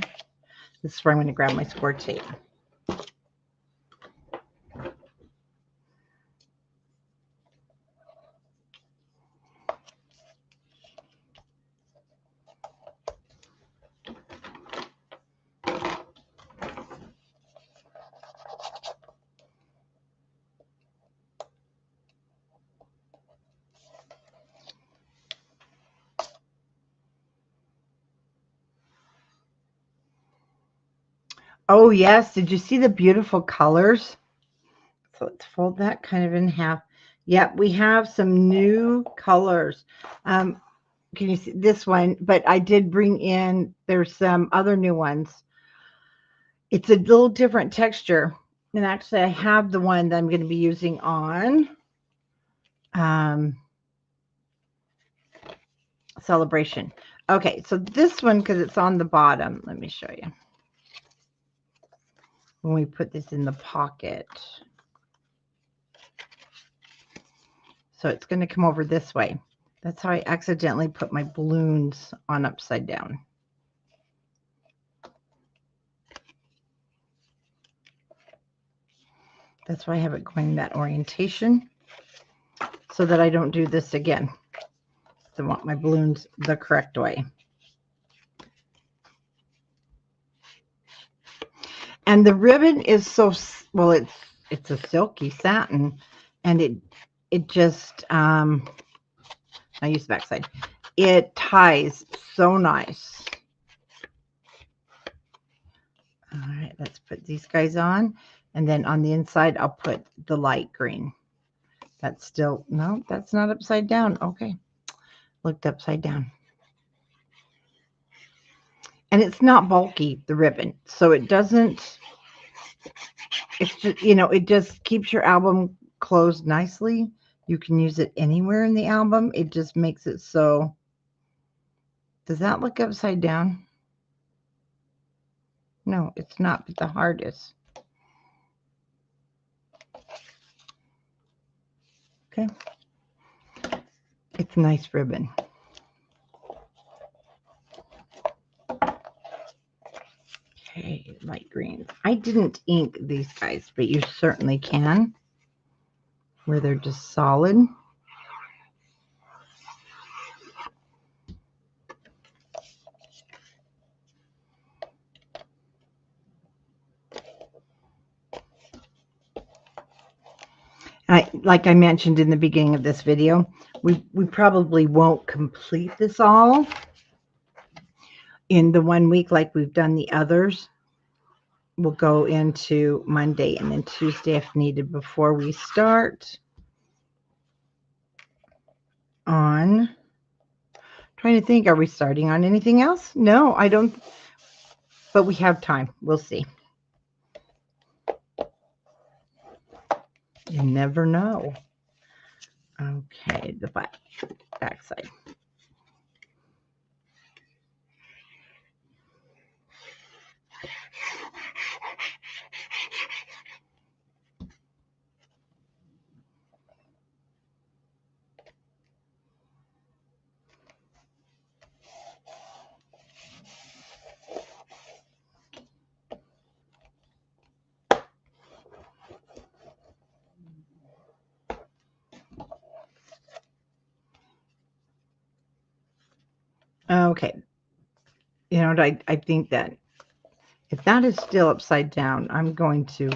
This is where I'm going to grab my score tape. Oh, yes. Did you see the beautiful colors? So let's fold that kind of in half. Yep, we have some new colors. Can you see this one? But I did bring in, there's some other new ones. It's a little different texture. And actually, I have the one that I'm going to be using on Celebration. Okay, so this one, because it's on the bottom, let me show you. When we put this in the pocket. So it's going to come over this way. That's how I accidentally put my balloons on upside down. That's why I have it going that orientation, so that I don't do this again. I want my balloons the correct way. And the ribbon is so, well, it's a silky satin, and it just, I use the back side. It ties so nice. All right, let's put these guys on. And then on the inside, I'll put the light green. That's still, no, that's not upside down. Okay, looked upside down. And it's not bulky, the ribbon. So it doesn't, it's just, you know, it just keeps your album closed nicely. You can use it anywhere in the album. It just makes it so. Does that look upside down? No, it's not, but the heart is. Okay. It's a nice ribbon. Okay, light greens. I didn't ink these guys, but you certainly can, where they're just solid. Like I mentioned in the beginning of this video, we probably won't complete this all in the 1 week like we've done the others. We'll go into Monday and then Tuesday if needed before we start on, trying to think, are we starting on anything else? No, I don't, but we have time. We'll see. You never know. Okay, the back side. Okay. You know, I think that if that is still upside down, I'm going to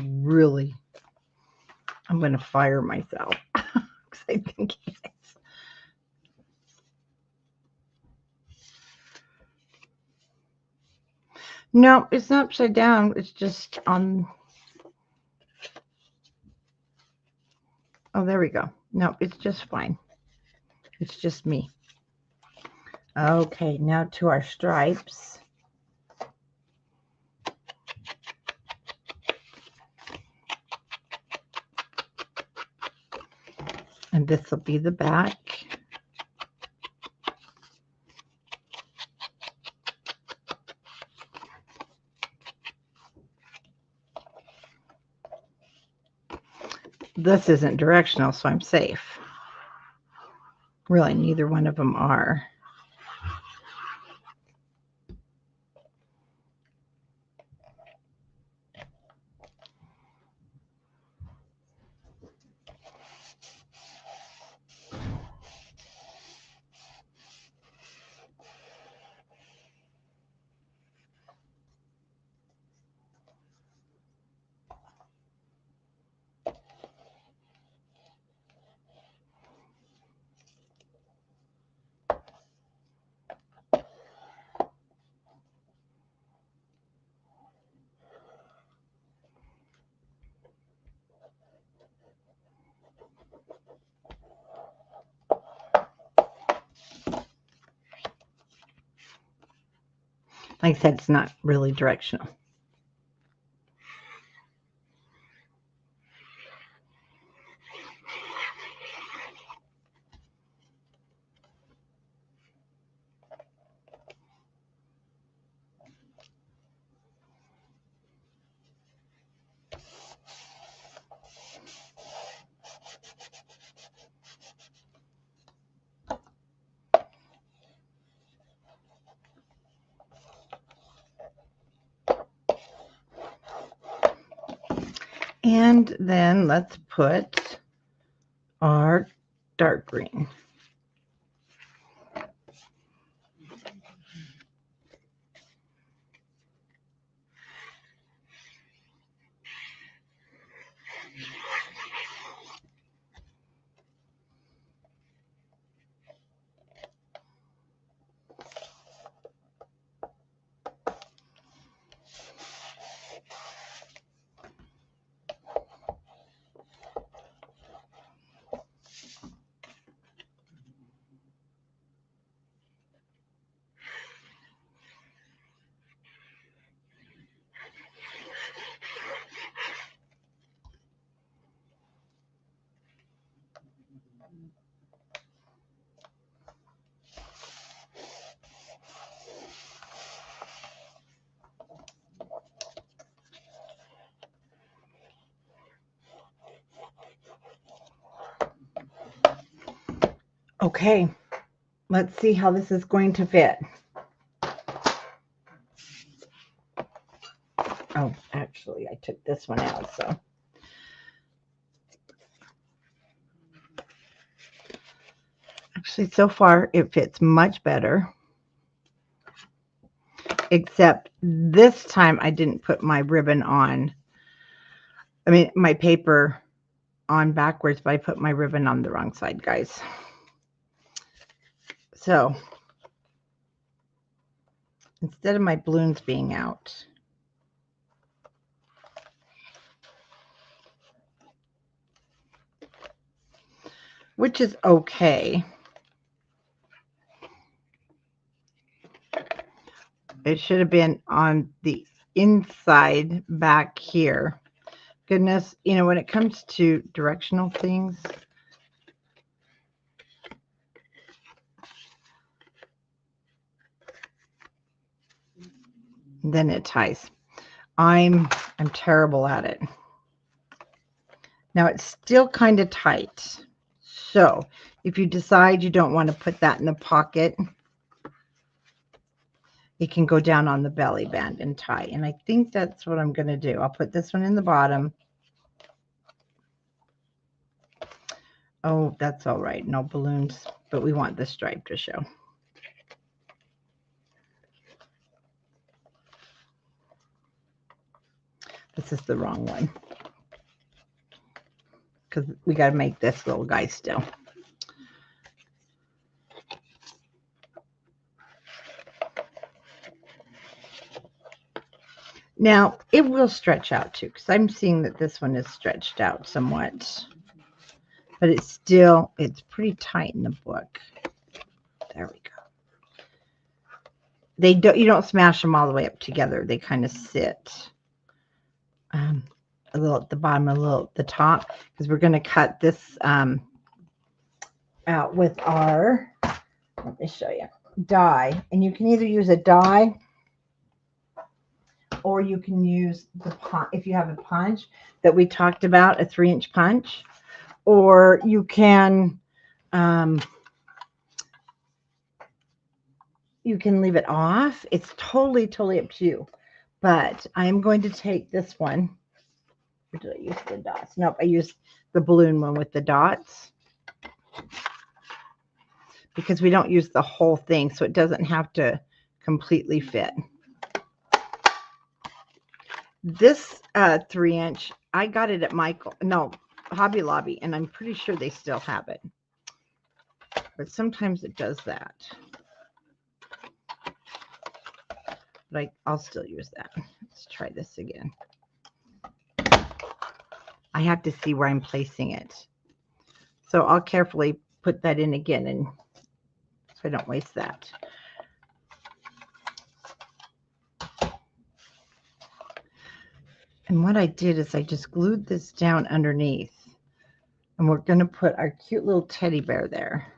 fire myself. Because I think it's, no, it's not upside down. It's just on. Oh, there we go. No, it's just fine. It's just me. Okay, now to our stripes. And this will be the back. This isn't directional, so I'm safe. Really, neither one of them are. Like I said, it's not really directional. And then let's put our dark green. Okay, let's see how this is going to fit. Oh, actually, I took this one out, so. Actually, so far, it fits much better. Except this time, I didn't put my ribbon on. I mean, my paper on backwards, but I put my ribbon on the wrong side, guys. So, instead of my balloons being out, which is okay. It should have been on the inside back here. Goodness, you know, when it comes to directional things, then it ties. I'm terrible at it. Now it's still kind of tight. So if you decide you don't want to put that in the pocket, it can go down on the belly band and tie. And I think that's what I'm going to do. I'll put this one in the bottom. Oh, that's all right. No balloons, but we want the stripe to show. This is the wrong one, because we got to make this little guy still. Now, it will stretch out too, because I'm seeing that this one is stretched out somewhat. But it's pretty tight in the book. There we go. You don't smash them all the way up together. They kind of sit a little at the bottom, a little at the top, because we're going to cut this out with our, let me show you, die. And you can either use a die, or you can use if you have a punch that we talked about, a 3-inch punch, or you can leave it off. It's totally up to you. But I am going to take this one. Or did I use the dots? Nope, I used the balloon one with the dots, because we don't use the whole thing, so it doesn't have to completely fit. This 3-inch, I got it at Hobby Lobby, and I'm pretty sure they still have it. But sometimes it does that. But I'll still use that. Let's try this again. I have to see where I'm placing it. So I'll carefully put that in again, and so I don't waste that. And what I did is I just glued this down underneath, and we're going to put our cute little teddy bear there.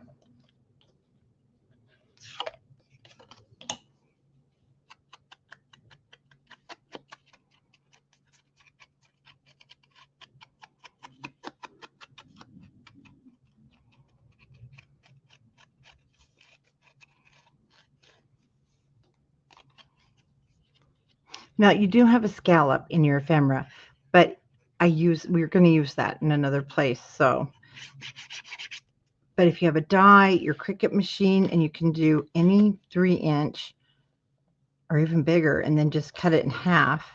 Now you do have a scallop in your ephemera, but we're going to use that in another place. So, but if you have a die, your Cricut machine, and you can do any 3-inch or even bigger, and then just cut it in half.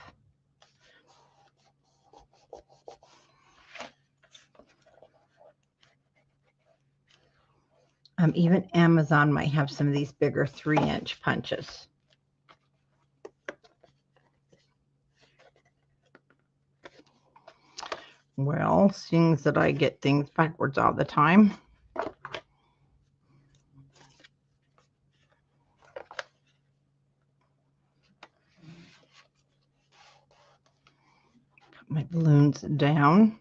Even Amazon might have some of these bigger 3-inch punches. Well, seeing that I get things backwards all the time, put my balloons down.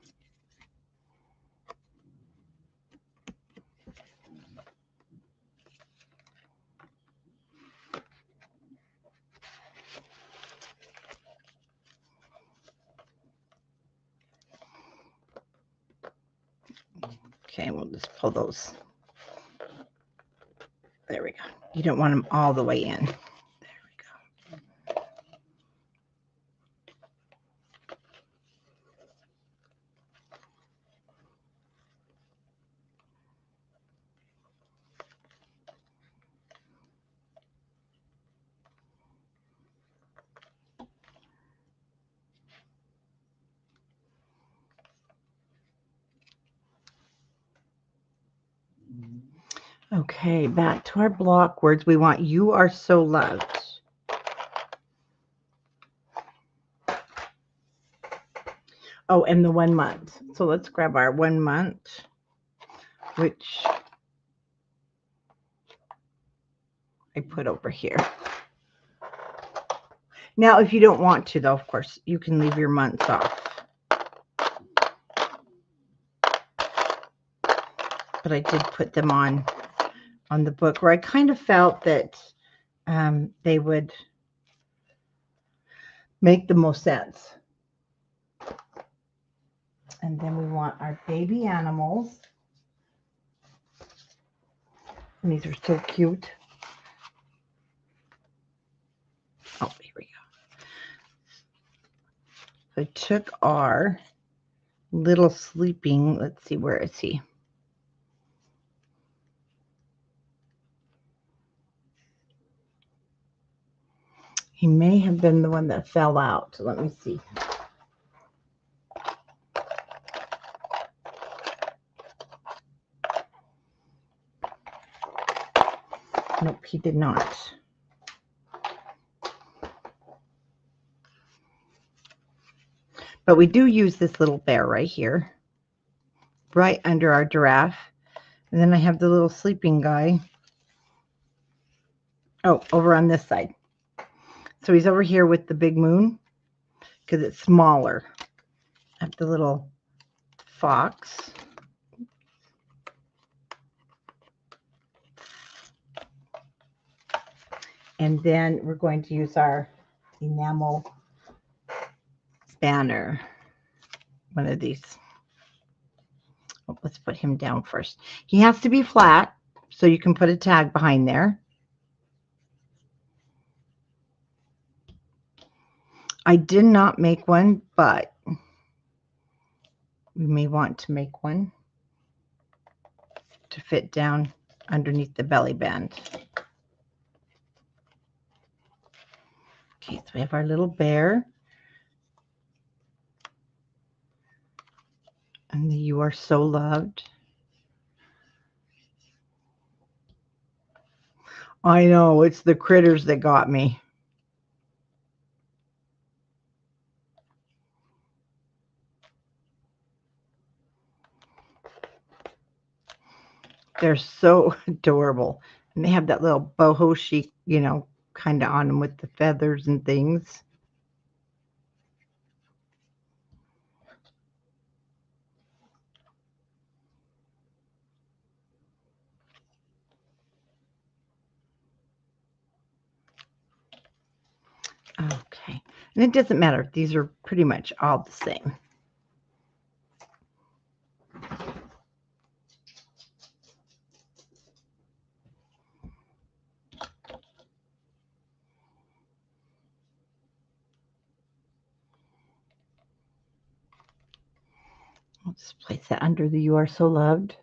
Okay, we'll just pull those There we go. You don't want them all the way in. There we go. Okay, back to our block words. We want "you are so loved." Oh, and the 1 month. So let's grab our 1 month, which I put over here. Now, if you don't want to, though, of course, you can leave your months off. But I did put them on the book where I kind of felt that they would make the most sense. And then we want our baby animals. And these are so cute. Oh, here we go. So I took our little sleeping, let's see, where is he? He may have been the one that fell out. Let me see. Nope, he did not. But we do use this little bear right here, right under our giraffe. And then I have the little sleeping guy. Oh, over on this side. So he's over here with the big moon because it's smaller. I have the little fox. And then we're going to use our enamel banner. One of these. Oh, let's put him down first. He has to be flat, so you can put a tag behind there. I did not make one, but we may want to make one to fit down underneath the belly band. Okay, so we have our little bear. And the "you are so loved." I know, it's the critters that got me. They're so adorable. And they have that little boho chic, you know, kind of on them with the feathers and things. Okay. And it doesn't matter. These are pretty much all the same. I'll just place that under the "you are so loved."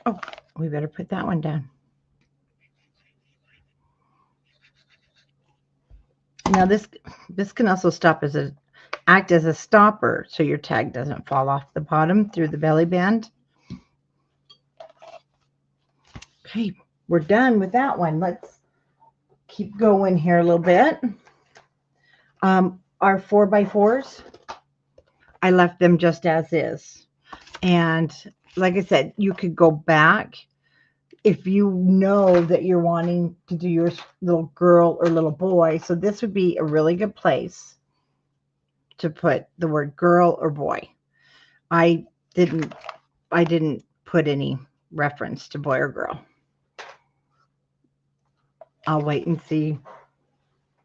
Oh, we better put that one down. Now this can also act as a stopper so your tag doesn't fall off the bottom through the belly band. Okay, we're done with that one. Let's keep going here a little bit. Our 4x4s, I left them just as is. And like I said, you could go back if you know that you're wanting to do your little girl or little boy. So this would be a really good place to put the word girl or boy. I didn't put any reference to boy or girl. I'll wait and see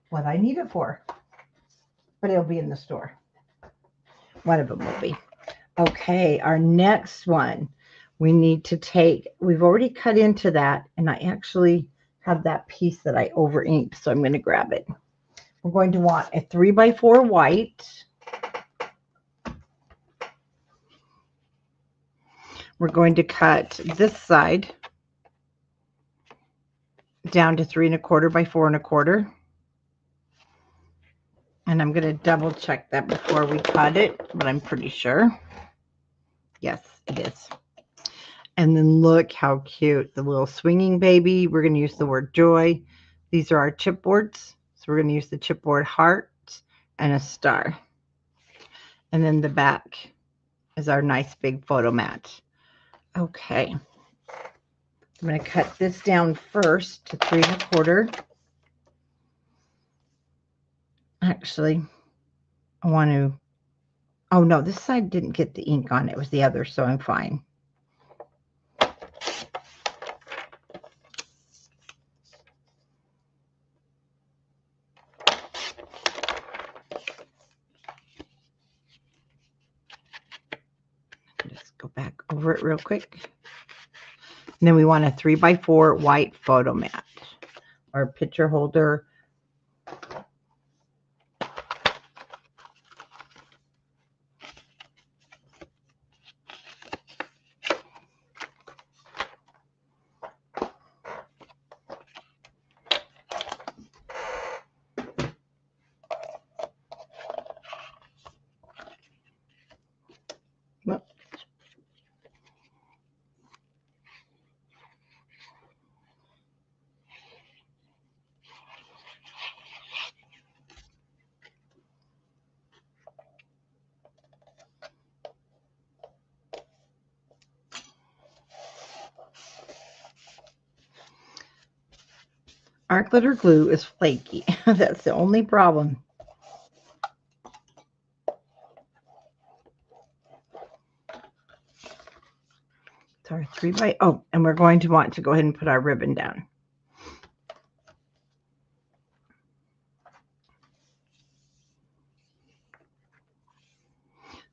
what I need it for. But it'll be in the store. One of them will be. Okay, our next one. We need to take, we've already cut into that, and I actually have that piece that I over inked, so I'm going to grab it. We're going to want a 3x4 white. We're going to cut this side down to 3 1/4 by 4 1/4. And I'm going to double check that before we cut it, but I'm pretty sure. Yes, it is. And then look how cute, the little swinging baby. We're going to use the word joy. These are our chipboards. So we're going to use the chipboard heart and a star. And then the back is our nice big photo mat. Okay. I'm going to cut this down first to 3 1/4. Actually, I want to, oh no, this side didn't get the ink on it. It was the other, so I'm fine. Just go back over it real quick. And then we want a 3x4 white photo mat or picture holder. Our glitter glue is flaky. That's the only problem. It's our 3x, oh, and we're going to want to go ahead and put our ribbon down.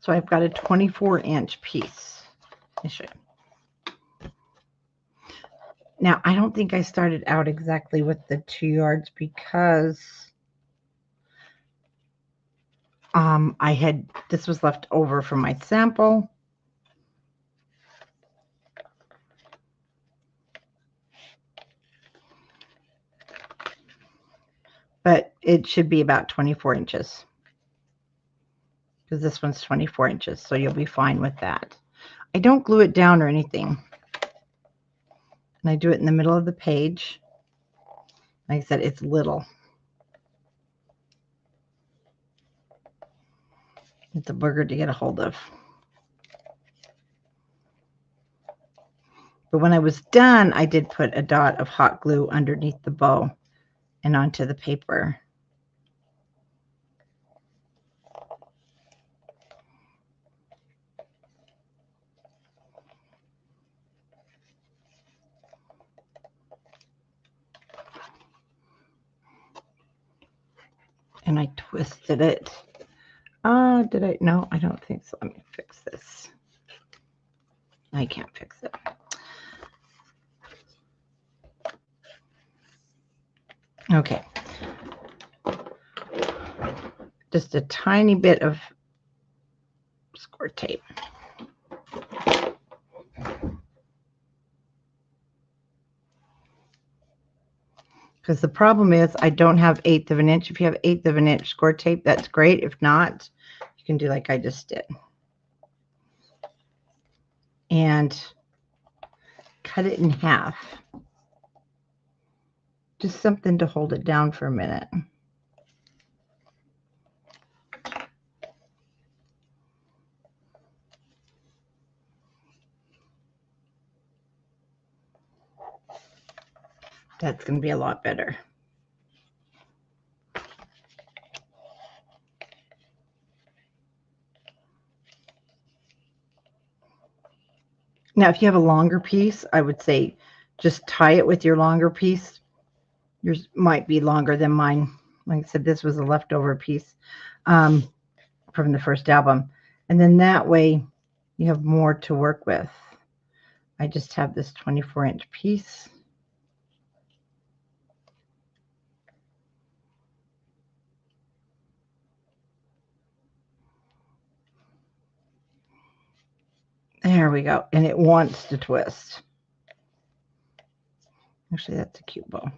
So I've got a 24-inch piece. Let me show you. Now, I don't think I started out exactly with the 2 yards because this was left over from my sample. But it should be about 24 inches. Because this one's 24 inches, so you'll be fine with that. I don't glue it down or anything. And I do it in the middle of the page. Like I said, it's little. It's a booger to get a hold of. But when I was done, I did put a dot of hot glue underneath the bow and onto the paper. And I twisted it. Did I? No, I don't think so. Let me fix this. I can't fix it. Okay. Just a tiny bit of score tape. Because the problem is I don't have 1/8 of an inch. If you have 1/8 of an inch score tape, that's great. If not, you can do like I just did. And cut it in half. Just something to hold it down for a minute. That's going to be a lot better. Now, if you have a longer piece, I would say just tie it with your longer piece. Yours might be longer than mine. Like I said, this was a leftover piece from the first album. And then that way you have more to work with. I just have this 24-inch piece. There we go. And it wants to twist. Actually, that's a cute bow.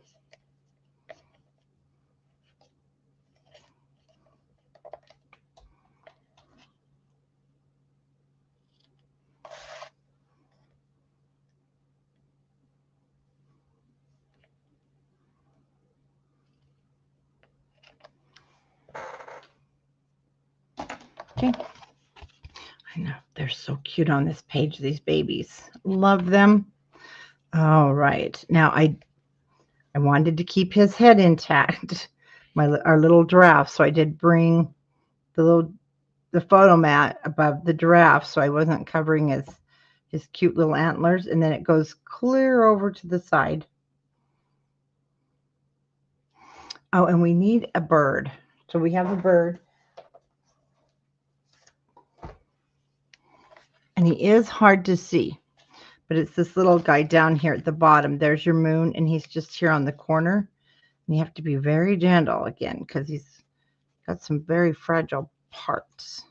Okay. I know. They're so cute on this page, these babies. Love them. All right. Now, I wanted to keep his head intact, our little giraffe, so I did bring the photo mat above the giraffe, so I wasn't covering his cute little antlers, and then it goes clear over to the side. Oh, and we need a bird. So we have a bird. And he is hard to see, but it's this little guy down here at the bottom. There's your moon, and he's just here on the corner. And you have to be very gentle again because he's got some very fragile parts.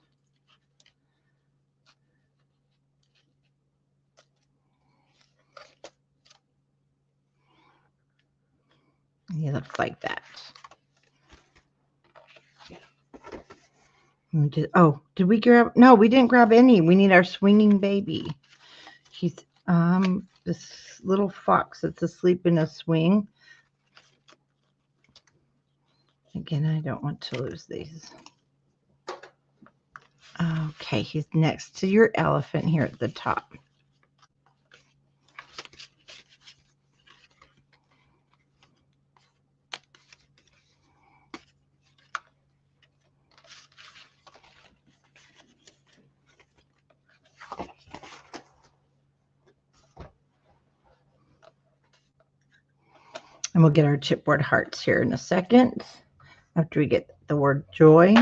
And he looks like that. Did we grab? No, we didn't grab any. We need our swinging baby. He's this little fox that's asleep in a swing. Again, I don't want to lose these. Okay, he's next to your elephant here at the top. And we'll get our chipboard hearts here in a second after we get the word joy.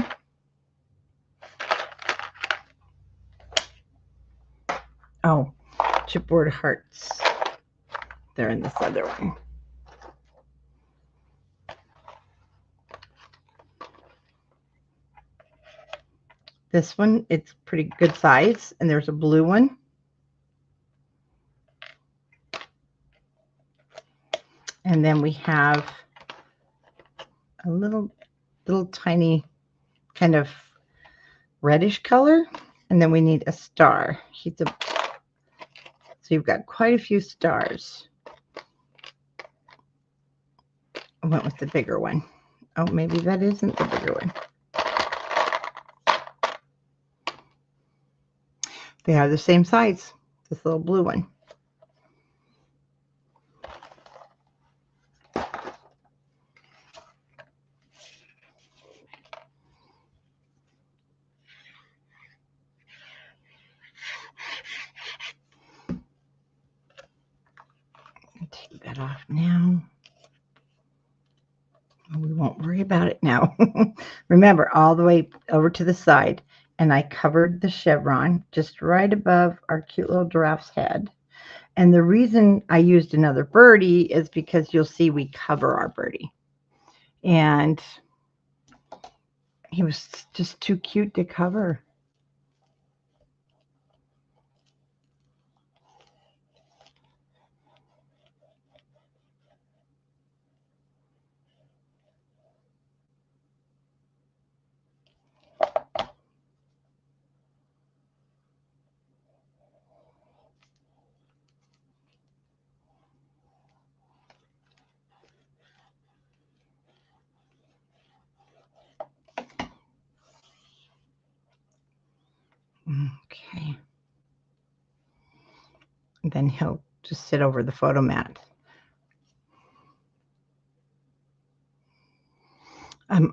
Oh, chipboard hearts. They're in this other one. This one, it's pretty good size, and there's a blue one. And then we have a little tiny kind of reddish color, and then we need a star. So you've got quite a few stars. I went with the bigger one. Oh, maybe that isn't the bigger one. They are the same size, this little blue one. Take that off now. We won't worry about it now. Remember, all the way over to the side, and I covered the chevron just right above our cute little giraffe's head. And the reason I used another birdie is because you'll see we cover our birdie. And he was just too cute to cover. Okay. And then he'll just sit over the photo mat.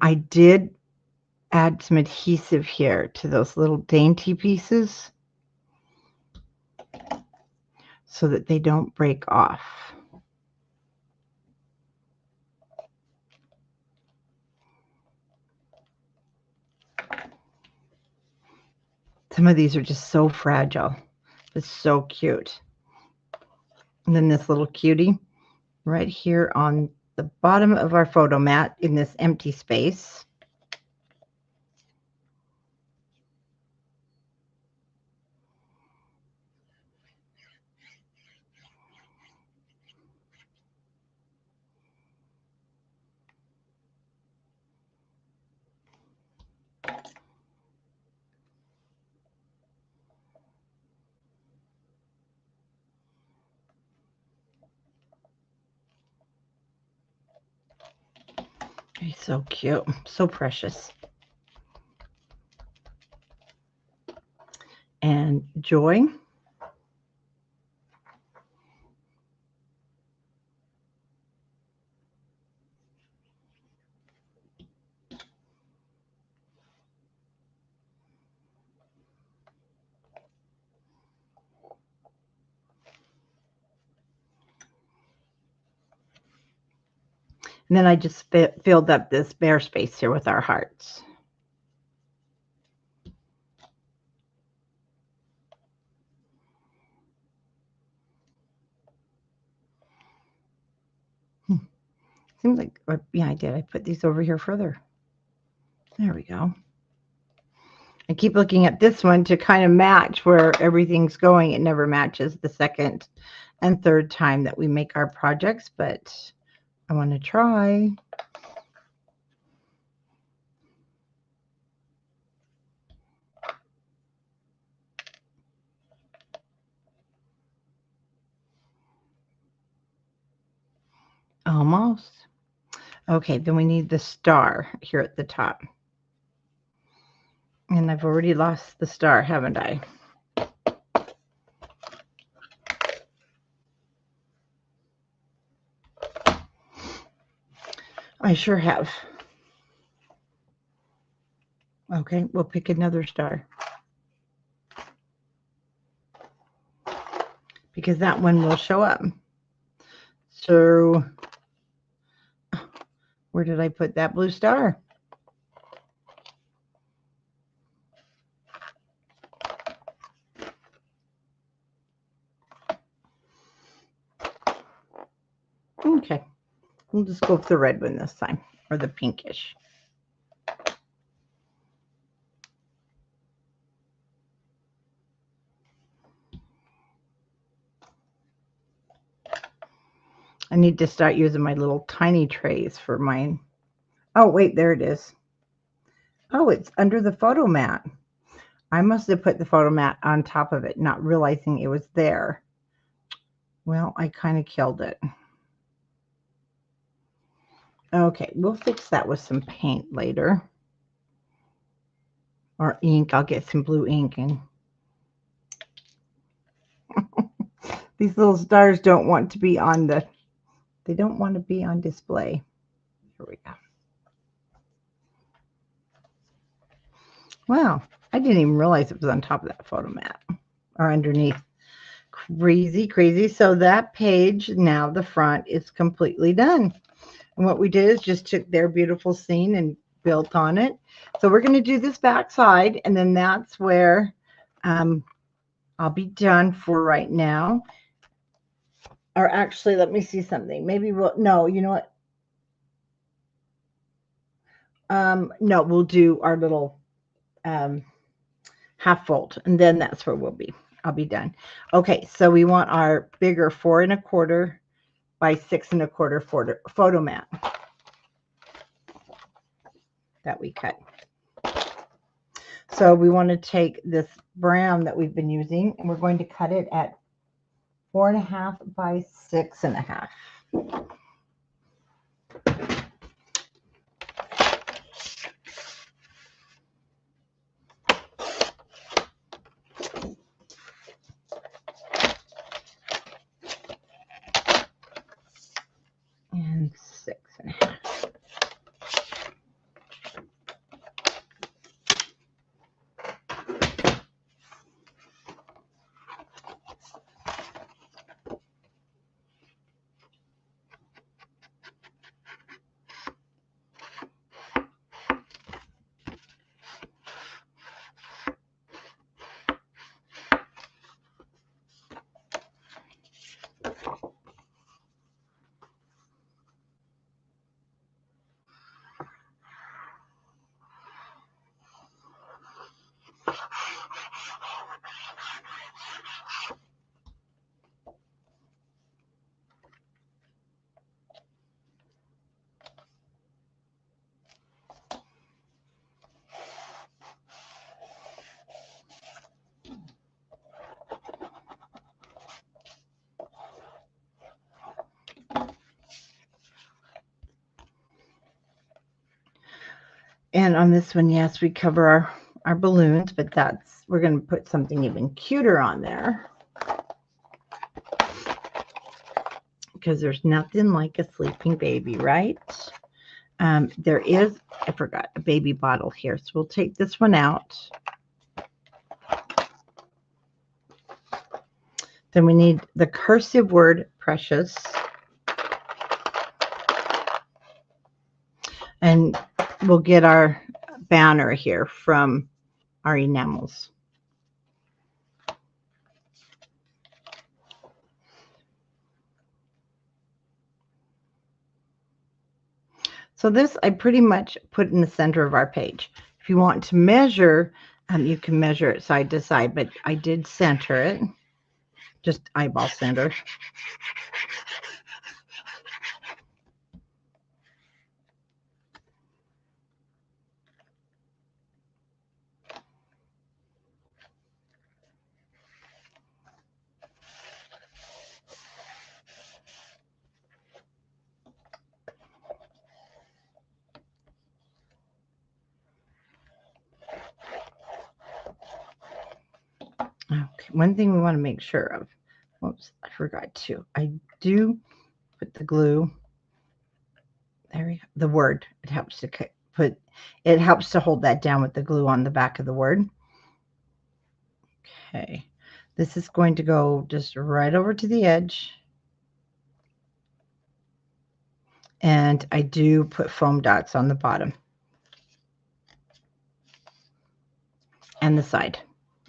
I did add some adhesive here to those little dainty pieces so that they don't break off. Some of these are just so fragile. It's so cute. And then this little cutie right here on the bottom of our photo mat in this empty space. He's so cute, so precious. And Joy. And then I just filled up this bare space here with our hearts. Seems like, yeah, I did. I put these over here further. There we go. I keep looking at this one to kind of match where everything's going. It never matches the second and third time that we make our projects, but I want to try. Almost. Okay, then we need the star here at the top. And I've already lost the star, haven't I? I sure have. Okay, we'll pick another star. Because that one will show up. So, where did I put that blue star? Okay, we'll just go with the red one this time, or the pinkish. I need to start using my little tiny trays for mine. Oh, wait, there it is. Oh, it's under the photo mat. I must have put the photo mat on top of it, not realizing it was there. Well, I kind of killed it. Okay, we'll fix that with some paint later. Or ink. I'll get some blue ink. And these little stars don't want to be on the... They don't want to be on display. Here we go. Wow, I didn't even realize it was on top of that photo mat. Or underneath. Crazy, crazy. So that page, now the front, is completely done. And what we did is just took their beautiful scene and built on it. So we're going to do this back side, and then that's where I'll be done for right now. Or actually, let me see something. Maybe we'll, no, you know what? No, we'll do our little half fold, and then that's where we'll be. I'll be done. Okay, so we want our bigger 4 1/4 by 6 1/4 photo mat that we cut. So we want to take this brown that we've been using, and we're going to cut it at 4 1/2 by 6 1/2. And 6 1/2. And on this one, yes, we cover our balloons, but we're going to put something even cuter on there. Because there's nothing like a sleeping baby, right? There is, I forgot, a baby bottle here. So we'll take this one out. Then we need the cursive word precious. And we'll get our banner here from our enamels. So this I pretty much put in the center of our page. If you want to measure, you can measure it side to side, but I did center it, just eyeball center. Okay, one thing we want to make sure of. Whoops, I forgot to. I do put the glue. There we go. The word. It helps to put. It helps to hold that down with the glue on the back of the word. Okay, this is going to go just right over to the edge. And I do put foam dots on the bottom and the side.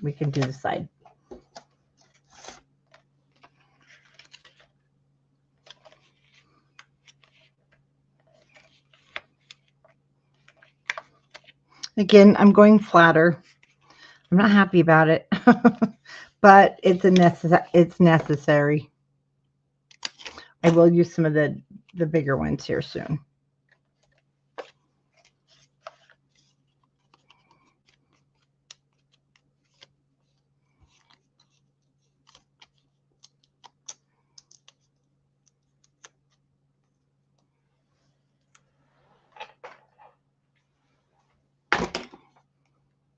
We can do the side. Again, I'm going flatter. I'm not happy about it, but it's necessary. I will use some of the bigger ones here soon.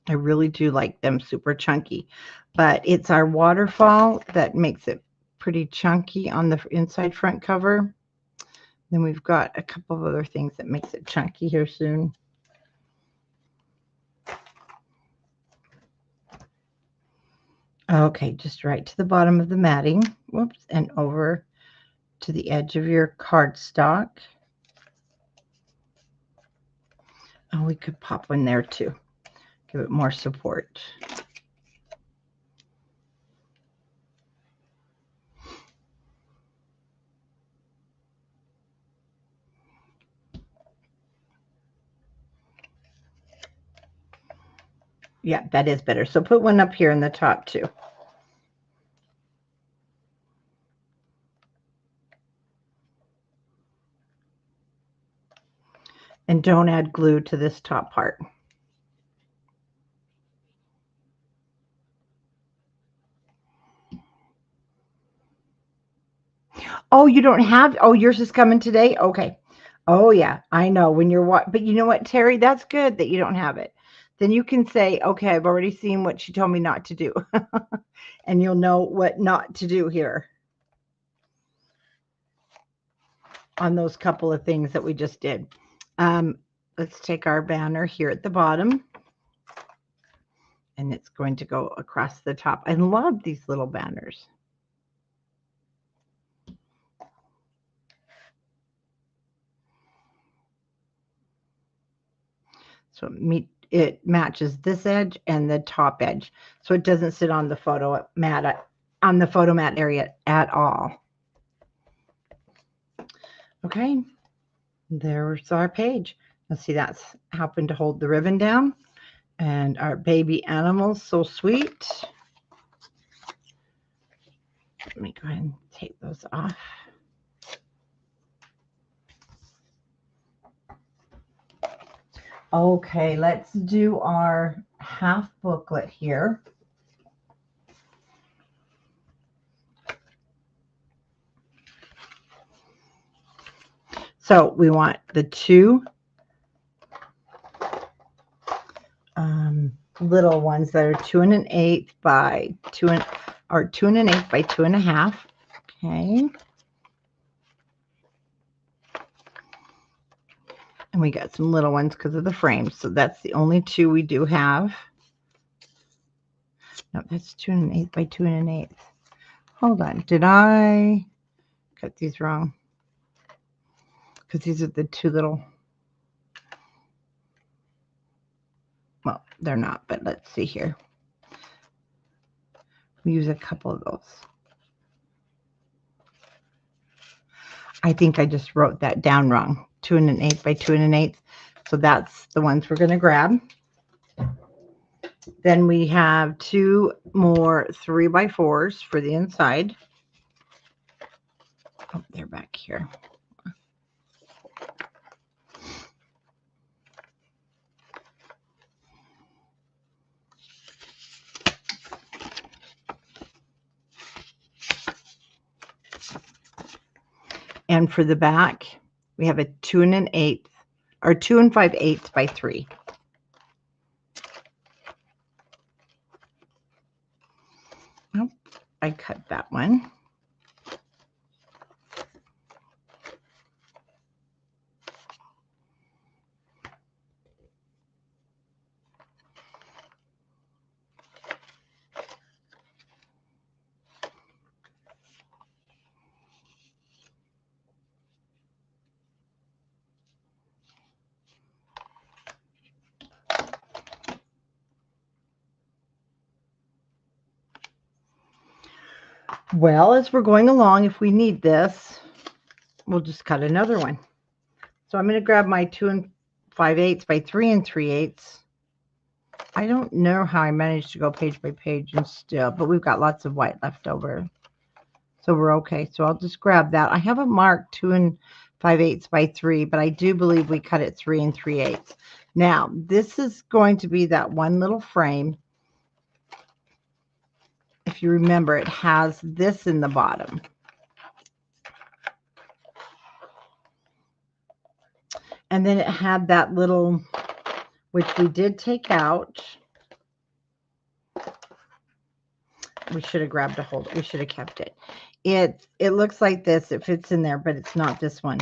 I really do like them super chunky, but it's our waterfall that makes it pretty chunky on the inside front cover. Then we've got a couple of other things that makes it chunky here soon. Okay, just right to the bottom of the matting. Whoops, and over to the edge of your cardstock. Oh, we could pop one there too. Give it more support. Yeah, that is better. So put one up here in the top too. And don't add glue to this top part. Oh, you don't have, oh, yours is coming today? Okay. Oh, yeah, I know when you're what, but you know what, Terry, that's good that you don't have it. Then you can say, okay, I've already seen what she told me not to do. And you'll know what not to do here on those couple of things that we just did. Let's take our banner here at the bottom. And it's going to go across the top. I love these little banners. So it matches this edge and the top edge. So it doesn't sit on the photo mat area at all. Okay, there's our page. Let's see, that's happened to hold the ribbon down. And our baby animals, so sweet. Let me go ahead and take those off. Okay, let's do our half booklet here. So we want the two little ones that are 2 1/8 by 2 or 2 1/8 by 2 1/2. Okay. And we got some little ones because of the frame. So that's the only two we do have. No, that's 2 1/8 by 2 1/8. Hold on. Did I cut these wrong? Because these are the two little. Well, they're not, but let's see here. We use a couple of those. I think I just wrote that down wrong. 2 1/8 by 2 1/8. So that's the ones we're going to grab. Then we have 2 more 3x4s for the inside. Oh, they're back here. And for the back, we have a 2 1/8 or 2 5/8 by 3. Oh, I cut that one. Well, as we're going along, if we need this, we'll just cut another one. So I'm going to grab my 2 5/8 by 3 3/8. I don't know how I managed to go page by page and still, but we've got lots of white left over. So we're okay. So I'll just grab that. I have it marked 2 5/8 by 3, but I do believe we cut it 3 3/8. Now, this is going to be that one little frame. If you remember, it has this in the bottom. And then it had that little, which we did take out. We should have grabbed a hold. We should have kept it. It looks like this. It fits in there, but it's not this one.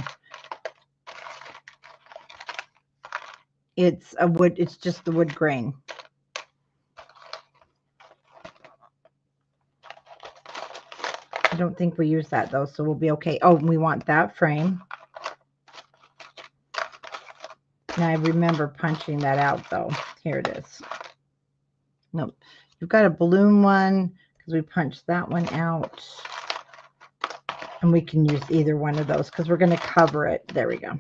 It's a wood. It's just the wood grain. I don't think we use that though, so we'll be okay. Oh, we want that frame. Now I remember punching that out though. Here it is. Nope. You've got a balloon one because we punched that one out. And we can use either one of those because we're going to cover it. There we go.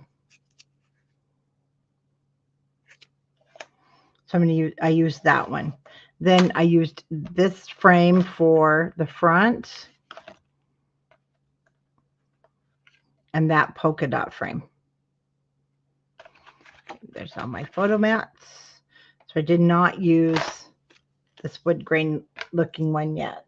So I'm going to use, I used that one. Then I used this frame for the front. And that polka dot frame. There's all my photo mats. So I did not use this wood grain looking one yet.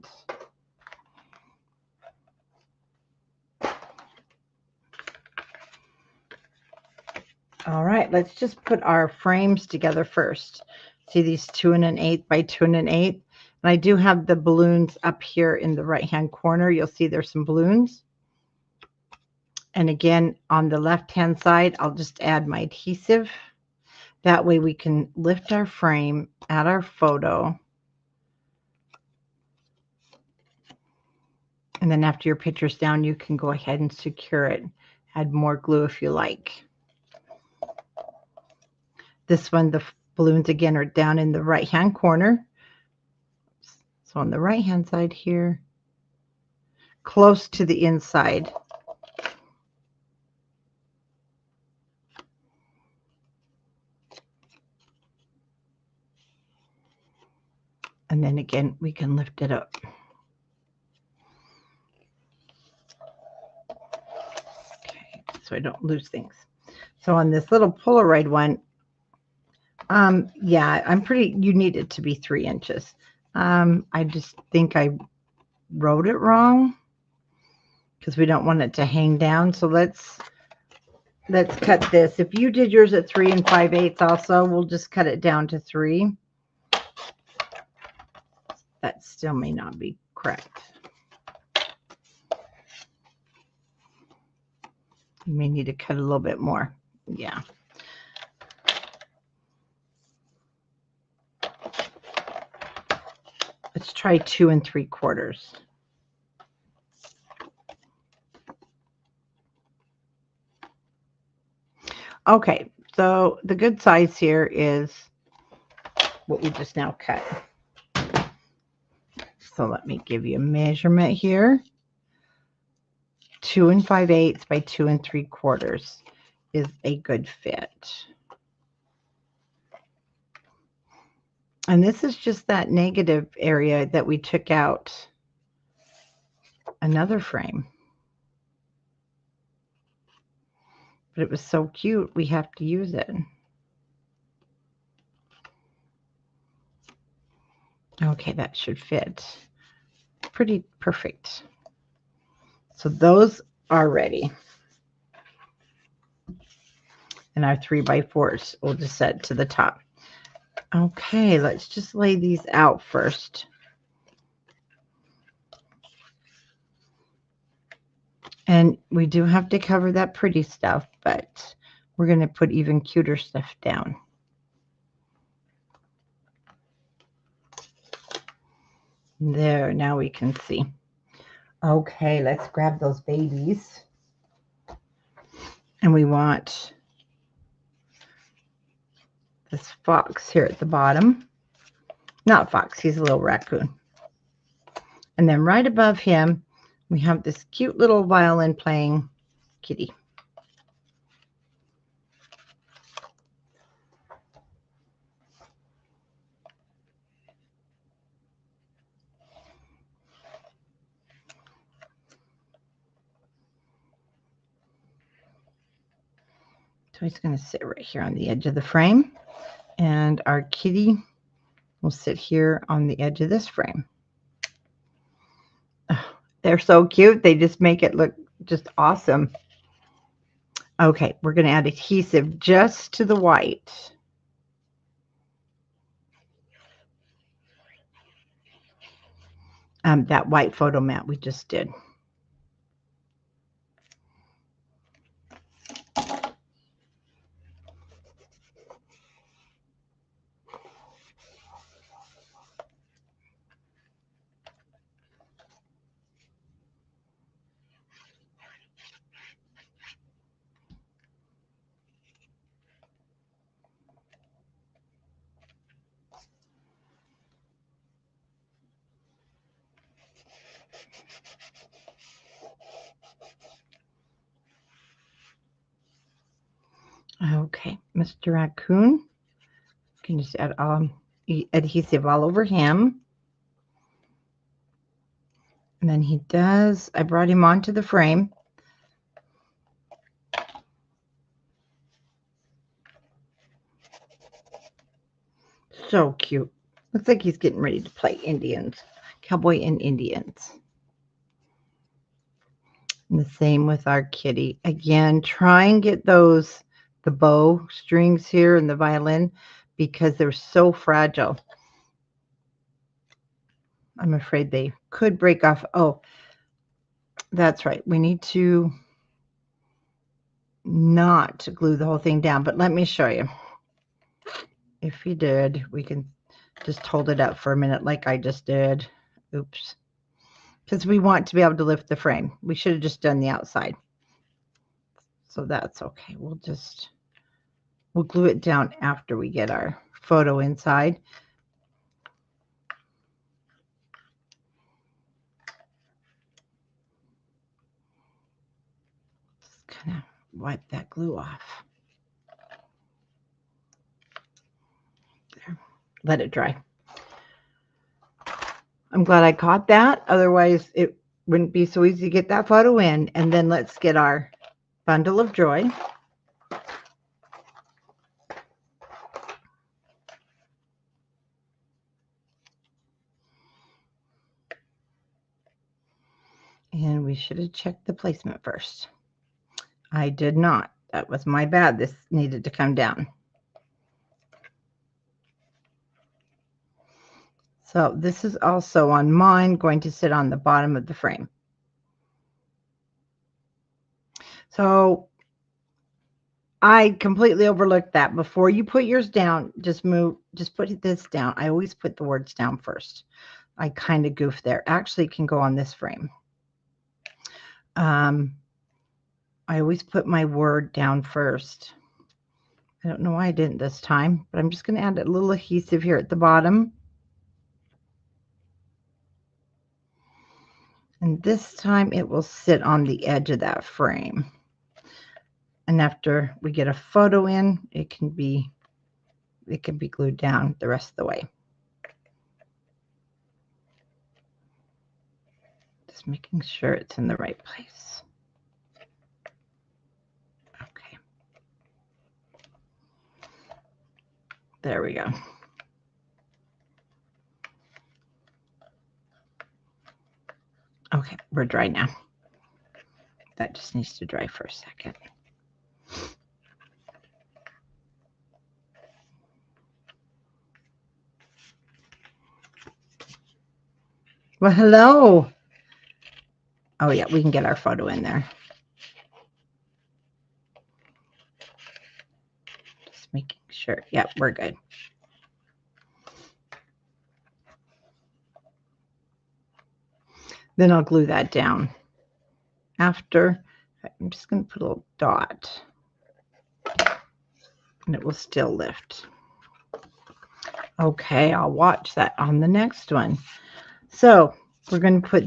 All right, let's just put our frames together first. See these 2 1/8 by 2 1/8? And I do have the balloons up here in the right-hand corner. You'll see there's some balloons. And again, on the left-hand side, I'll just add my adhesive. That way we can lift our frame, add our photo. And then after your picture's down, you can go ahead and secure it. Add more glue if you like. This one, the balloons again are down in the right-hand corner. So on the right-hand side here, close to the inside. And then again, we can lift it up. Okay, so I don't lose things. So on this little Polaroid one, yeah, I'm pretty, you need it to be 3 inches. I just think I wrote it wrong because we don't want it to hang down. So let's let's cut this. If you did yours at 3 5/8 also, we'll just cut it down to 3. That still may not be correct. You may need to cut a little bit more. Yeah. Let's try 2 3/4. Okay, so the good size here is what we just now cut. So let me give you a measurement here. 2 5/8 by 2 3/4 is a good fit. And this is just that negative area that we took out another frame. But it was so cute, we have to use it. Okay, that should fit. Pretty perfect. So those are ready. And our 3 by 4s we'll just set to the top. Okay, let's just lay these out first. And we do have to cover that pretty stuff, but we're going to put even cuter stuff down. There, now we can see. Okay, let's grab those babies. And we want this fox here at the bottom. Not fox, he's a little raccoon. And then right above him, we have this cute little violin playing kitty. So he's going to sit right here on the edge of the frame. And our kitty will sit here on the edge of this frame. Oh, they're so cute. They just make it look just awesome. Okay, we're going to add adhesive just to the white. That white photo mat we just did. Okay, Mr. Raccoon. You can just add adhesive all over him. And then he does, I brought him onto the frame. So cute. Looks like he's getting ready to play Indians, cowboy and Indians. And the same with our kitty. Again, try and get the bow strings here and the violin because they're so fragile. I'm afraid they could break off. Oh, that's right. We need to not glue the whole thing down, but let me show you. If you did, we can just hold it up for a minute like I just did. Oops. Because we want to be able to lift the frame. We should have just done the outside. So that's okay. We'll glue it down after we get our photo inside. Just kind of wipe that glue off. There. Let it dry. I'm glad I caught that. Otherwise, it wouldn't be so easy to get that photo in. And then let's get our bundle of joy. And we should have checked the placement first. I did not. That was my bad. This needed to come down. So this is also on mine going to sit on the bottom of the frame. So I completely overlooked that. Before you put yours down, just put this down. I always put the words down first. I kind of goofed there. Actually, it can go on this frame. I always put my word down first. I don't know why I didn't this time, but I'm just going to add a little adhesive here at the bottom. And this time it will sit on the edge of that frame. And after we get a photo in, it can be glued down the rest of the way. Just making sure it's in the right place. Okay. There we go. Okay, we're dry now. That just needs to dry for a second. Well, hello. Oh, yeah, we can get our photo in there. Just making sure. Yeah, we're good. Then I'll glue that down. After, I'm just going to put a little dot. And it will still lift. Okay, I'll watch that on the next one. So we're going to put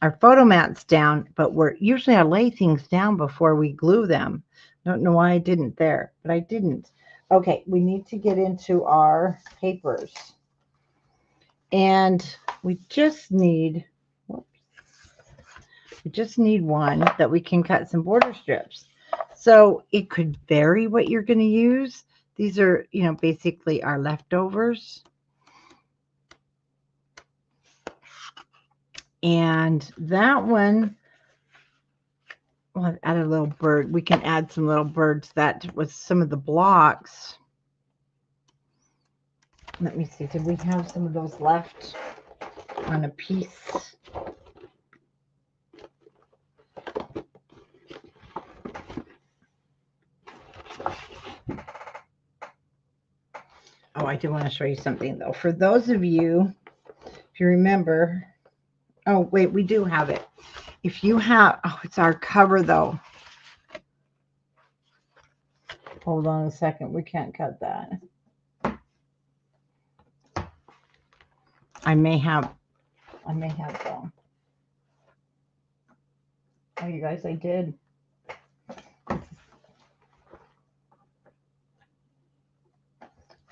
our photo mats down, but usually I lay things down before we glue them. Don't know why I didn't there, but I didn't. Okay, we need to get into our papers. And we just need one that we can cut some border strips. So it could vary what you're going to use. These are, basically our leftovers. And that one, well, I've added a little bird. We can add some little birds that was some of the blocks. Let me see. Did we have some of those left on a piece? Oh, I do want to show you something, though. For those of you, if you remember, oh, wait, we do have it. If you have, oh, it's our cover, though. Hold on a second. We can't cut that. I may have them. Oh, you guys, I did.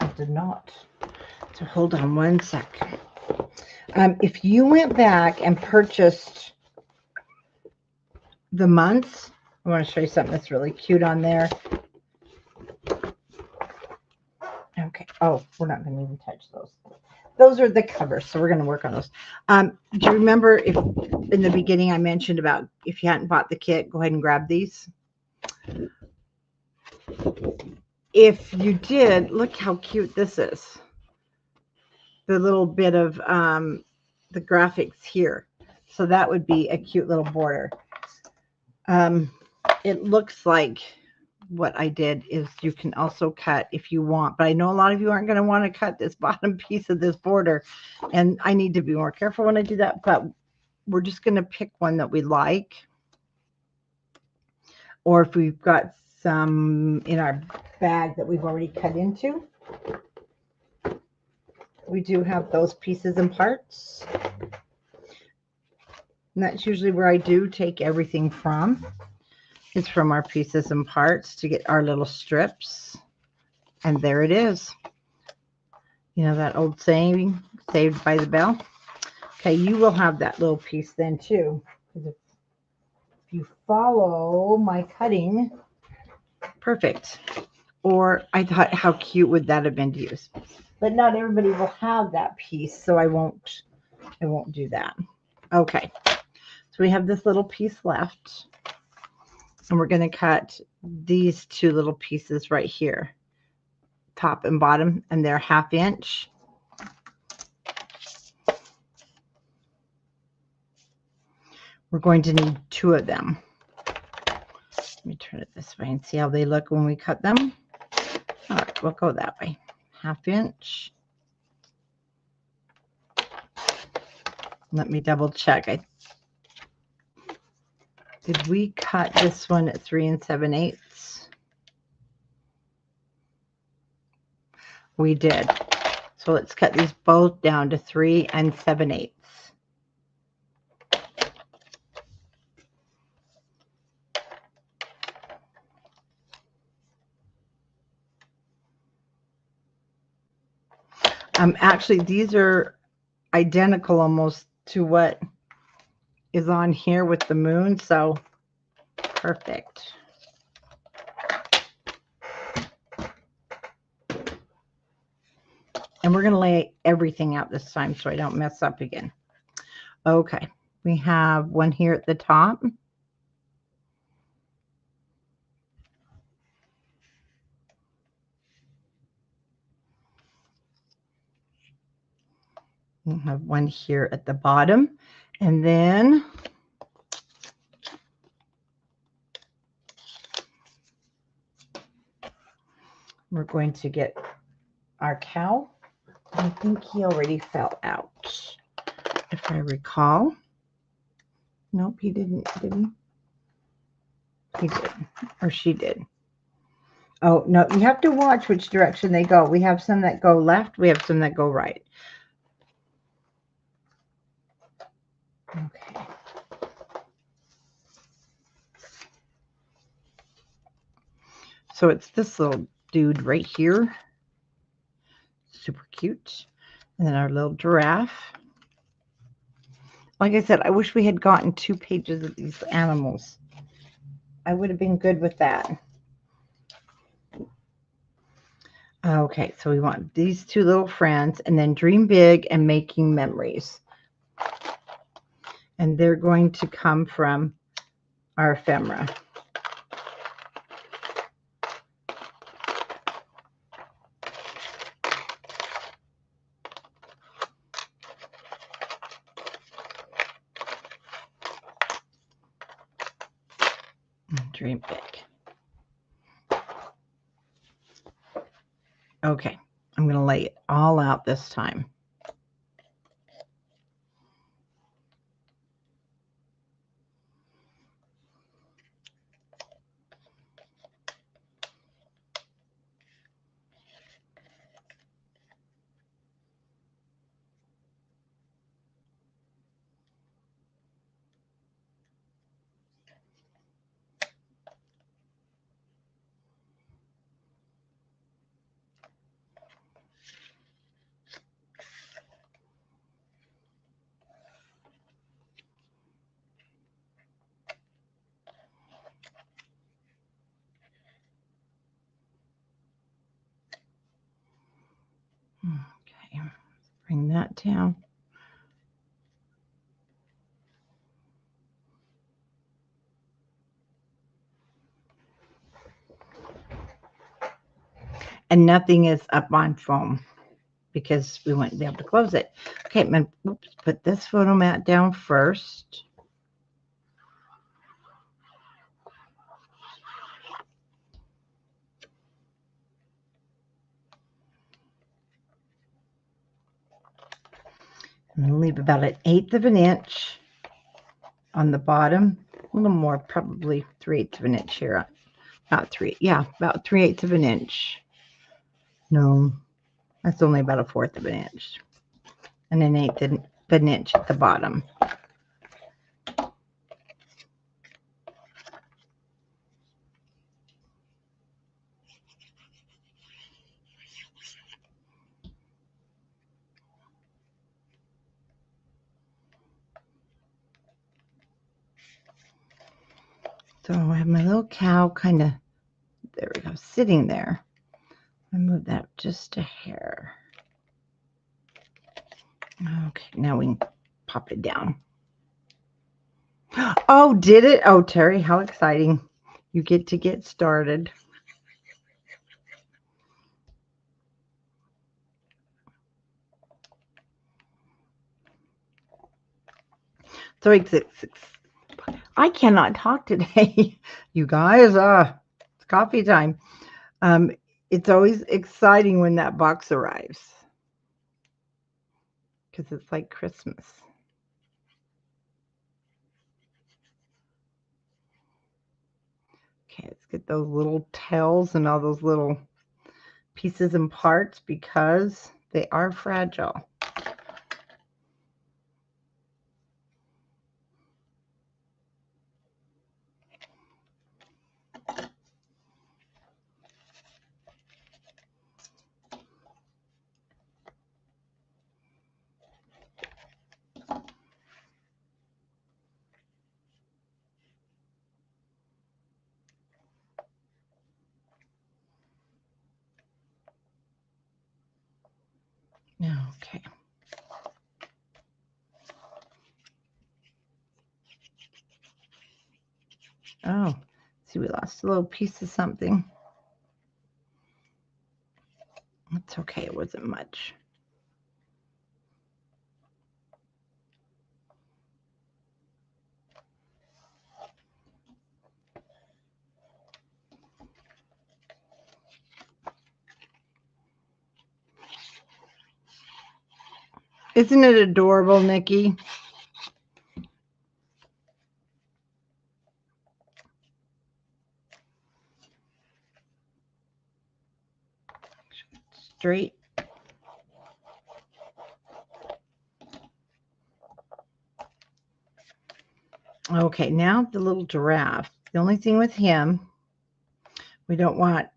I did not. So hold on one second. If you went back and purchased the months, I want to show you something that's really cute on there. Okay. Oh, we're not going to even touch those. Those are the covers, so we're going to work on those. Do you remember if in the beginning I mentioned about if you hadn't bought the kit, go ahead and grab these? If you did, look how cute this is. The little bit of the graphics here. So that would be a cute little border. It looks like what I did is you can also cut if you want, but I know a lot of you aren't going to want to cut this bottom piece of this border, and I need to be more careful when I do that, but we're just going to pick one that we like, or if we've got some in our bag that we've already cut into. We do have those pieces and parts, and that's usually where I do take everything from. It's from our pieces and parts to get our little strips. And there it is. You know that old saying, saved by the bell? Okay, you will have that little piece then too. If you follow my cutting, perfect. Or I thought, how cute would that have been to use? But not everybody will have that piece, so I won't do that. Okay, so we have this little piece left. And we're going to cut these two little pieces right here, top and bottom, and they're 1/2 inch. We're going to need 2 of them. Let me turn it this way and see how they look when we cut them. All right, we'll go that way. 1/2 inch. Let me double check. Did we cut this one at 3 7/8? We did. So let's cut these both down to 3 7/8. Actually, these are identical almost to what is on here with the moon, so perfect. And we're going to lay everything out this time so I don't mess up again. Okay, we have one here at the top. We'll have one here at the bottom. And then we're going to get our cow. I think he already fell out, if I recall. Nope, he didn't, did he? He did, or she did. Oh, no, you have to watch which direction they go. We have some that go left. We have some that go right. Okay. So it's this little dude right here. Super cute. And then our little giraffe. Like I said, I wish we had gotten 2 pages of these animals. I would have been good with that. Okay, so we want these 2 little friends, and then dream big and making memories. And they're going to come from our ephemera. Dream big. Okay, I'm going to lay it all out this time. Okay, bring that down. And nothing is up on foam because we wouldn't be able to close it. Okay, I'm going to put this photo mat down first. I'm going to leave about 1/8 of an inch on the bottom. A little more, probably 3/8 of an inch here. About 3/8 of an inch. No, that's only about 1/4 of an inch. And 1/8 of an inch at the bottom. So I have my little cow kind of, there we go, sitting there. I move that just a hair. Okay, now we can pop it down. Oh, did it? Oh, Terry, how exciting. you get started. So I cannot talk today. You guys, it's coffee time. Um, it's always exciting when that box arrives because it's like Christmas. Okay, let's get those little tails and all those little pieces and parts because they are fragile. Okay. Oh, see, we lost a little piece of something. That's okay. It wasn't much. Isn't it adorable, Nikki? Straight. Okay, now the little giraffe. The only thing with him, we don't want,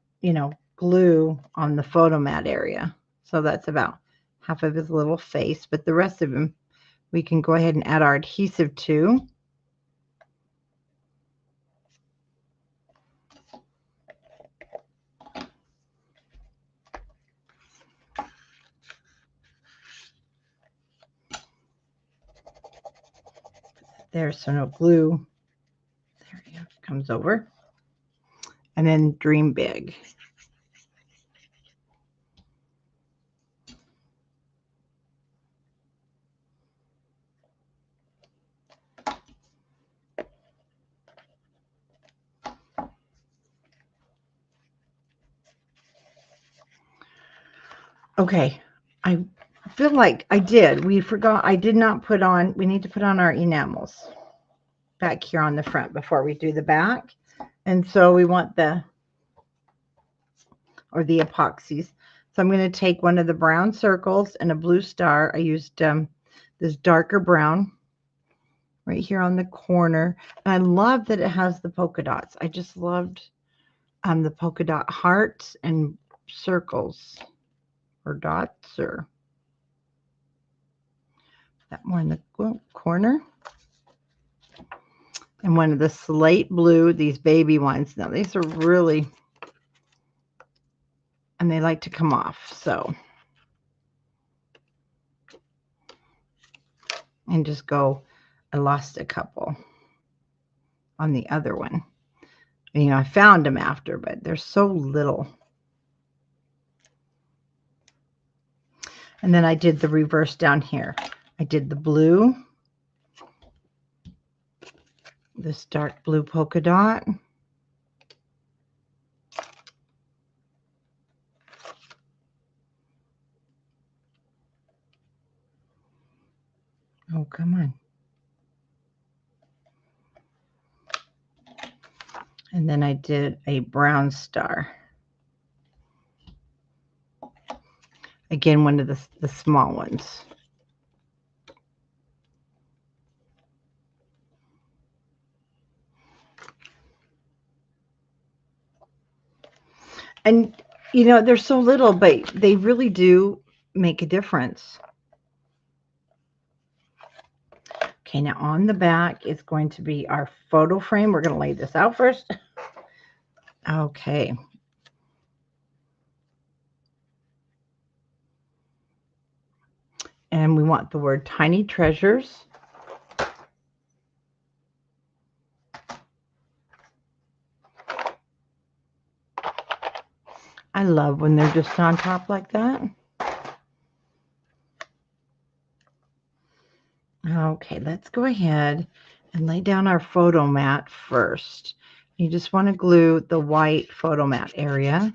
glue on the photo mat area. So that's about half of his little face, but the rest of him, we can go ahead and add our adhesive to. There, so no glue. There he comes over. And then dream big. Okay, I feel like I did. We forgot, I did not put on, we need to put on our enamels back here on the front before we do the back. And so we want the epoxies. So I'm going to take one of the brown circles and a blue star. I used this darker brown right here on the corner. And I love that it has the polka dots. I just loved the polka dot hearts and circles or dots or that more in the corner. And one of the slate blue, these baby ones. Now these are really, and they like to come off. So, and just go, I lost a couple on the other one. And, I found them after, but they're so little. And then I did the reverse down here. I did the blue, this dark blue polka dot. Oh, come on. And then I did a brown star. Again, one of the small ones. And, they're so little, but they really do make a difference. Okay, now on the back is going to be our photo frame. We're going to lay this out first. Okay. And we want the word Tiny Treasures. I love when they're just on top like that. Okay, let's go ahead and lay down our photo mat first. You just want to glue the white photo mat area.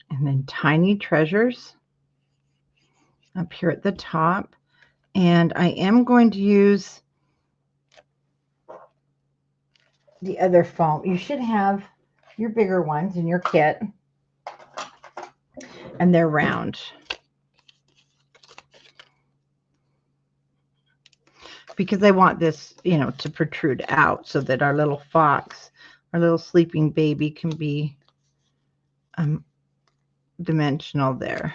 And then tiny treasures up here at the top. And I am going to use the other foam. You should have your bigger ones in your kit, and they're round. Because I want this, to protrude out so that our little fox, our little sleeping baby, can be dimensional there.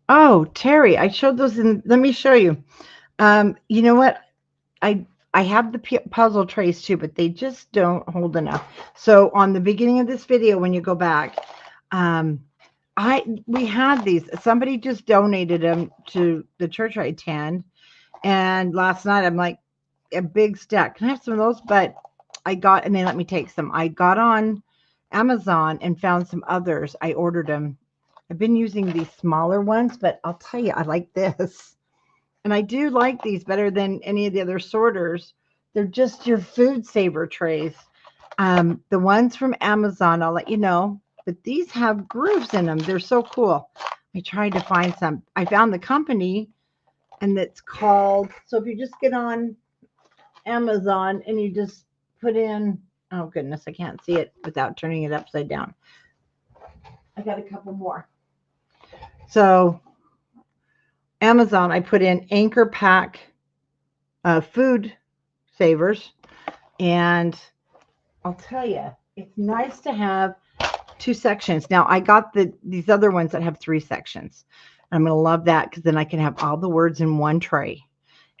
Oh, Terry, I showed those in. Let me show you. You know what? I have the puzzle trays too, but they just don't hold enough. So on the beginning of this video, when you go back, we had these. Somebody just donated them to the church I attend, and last night I'm like, a big stack. Can I have some of those? But and they let me take some. I got on Amazon and found some others. I ordered them. I've been using these smaller ones, but I'll tell you, I like this. And I do like these better than any of the other sorters. They're just your food saver trays. The ones from Amazon, I'll let you know, but these have grooves in them. They're so cool. I tried to find some. I found the company, and it's called, so if you just get on Amazon and you just put in, oh goodness, I can't see it without turning it upside down. I got a couple more. So Amazon, I put in Anchor Pack food savers, and I'll tell you, it's nice to have 2 sections. Now I got these other ones that have 3 sections. I'm going to love that because then I can have all the words in one tray,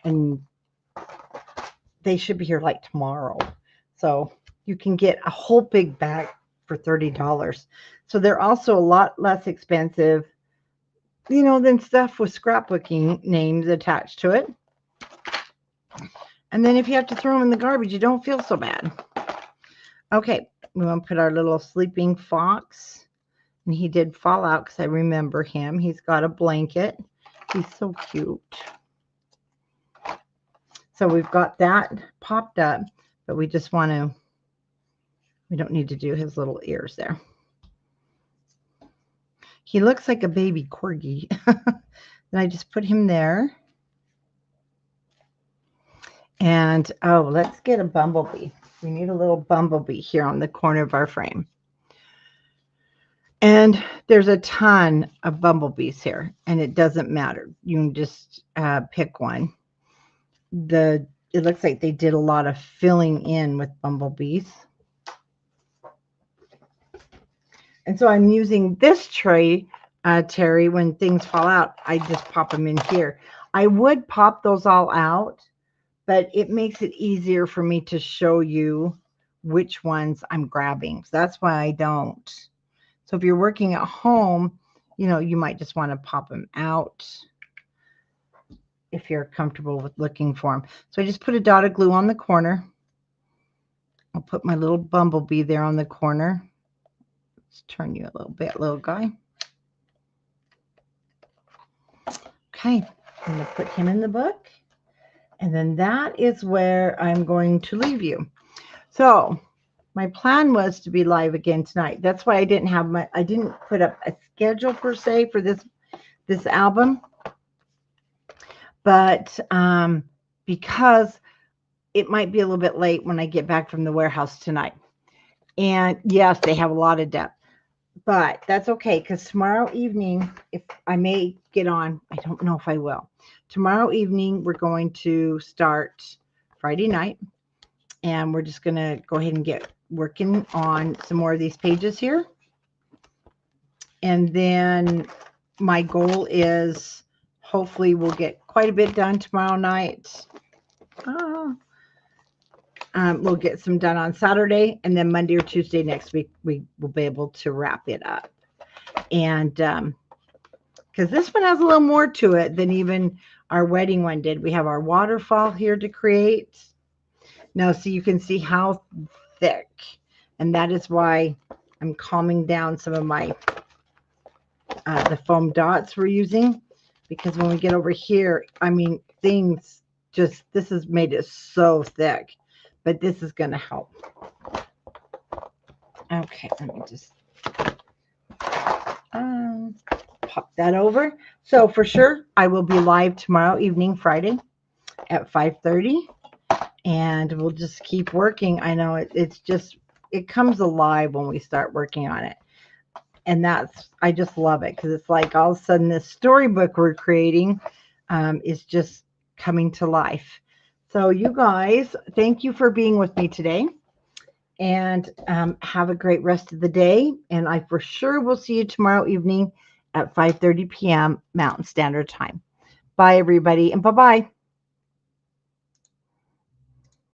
and they should be here like tomorrow. So you can get a whole big bag for $30. So they're also a lot less expensive, than stuff with scrapbooking names attached to it. And then if you have to throw them in the garbage, you don't feel so bad. Okay, we want to put our little sleeping fox. And he did fall out because I remember him. He's got a blanket. He's so cute. So we've got that popped up, but we just want to, we don't need to do his little ears there. He looks like a baby corgi. And I just put him there. And, oh, let's get a bumblebee. We need a little bumblebee here on the corner of our frame. And there's a ton of bumblebees here, and it doesn't matter. You can just pick one. It looks like they did a lot of filling in with bumblebees. And so I'm using this tray, Terry, when things fall out, I just pop them in here. I would pop those all out, but it makes it easier for me to show you which ones I'm grabbing. So that's why I don't. So if you're working at home, you might just want to pop them out if you're comfortable with looking for them. So I just put a dot of glue on the corner. I'll put my little bumblebee there on the corner. Let's turn you a little bit, little guy. Okay, I'm going to put him in the book. And then that is where I'm going to leave you. So my plan was to be live again tonight. That's why I didn't put up a schedule per se for this album. But because it might be a little bit late when I get back from the warehouse tonight. And yes, they have a lot of depth. But that's okay, because tomorrow evening, if I may get on, I don't know if I will. Tomorrow evening, we're going to start Friday night. And we're just going to go ahead and get working on some more of these pages here. And then my goal is hopefully we'll get quite a bit done tomorrow night. We'll get some done on Saturday, and then Monday or Tuesday next week, we will be able to wrap it up. And because this one has a little more to it than even our wedding one did. We have our waterfall here to create. Now, so you can see how thick, and that is why I'm calming down some of my the foam dots we're using, because when we get over here, I mean, things just, this has made it so thick, but this is going to help. Okay, let me just pop that over. So for sure, I will be live tomorrow evening, Friday at 5:30, and we'll just keep working. I know it's just, it comes alive when we start working on it. And I just love it, because it's like all of a sudden this storybook we're creating is just coming to life. So you guys, thank you for being with me today, and have a great rest of the day. And I for sure will see you tomorrow evening at 5:30 p.m. Mountain Standard Time. Bye, everybody, and bye-bye.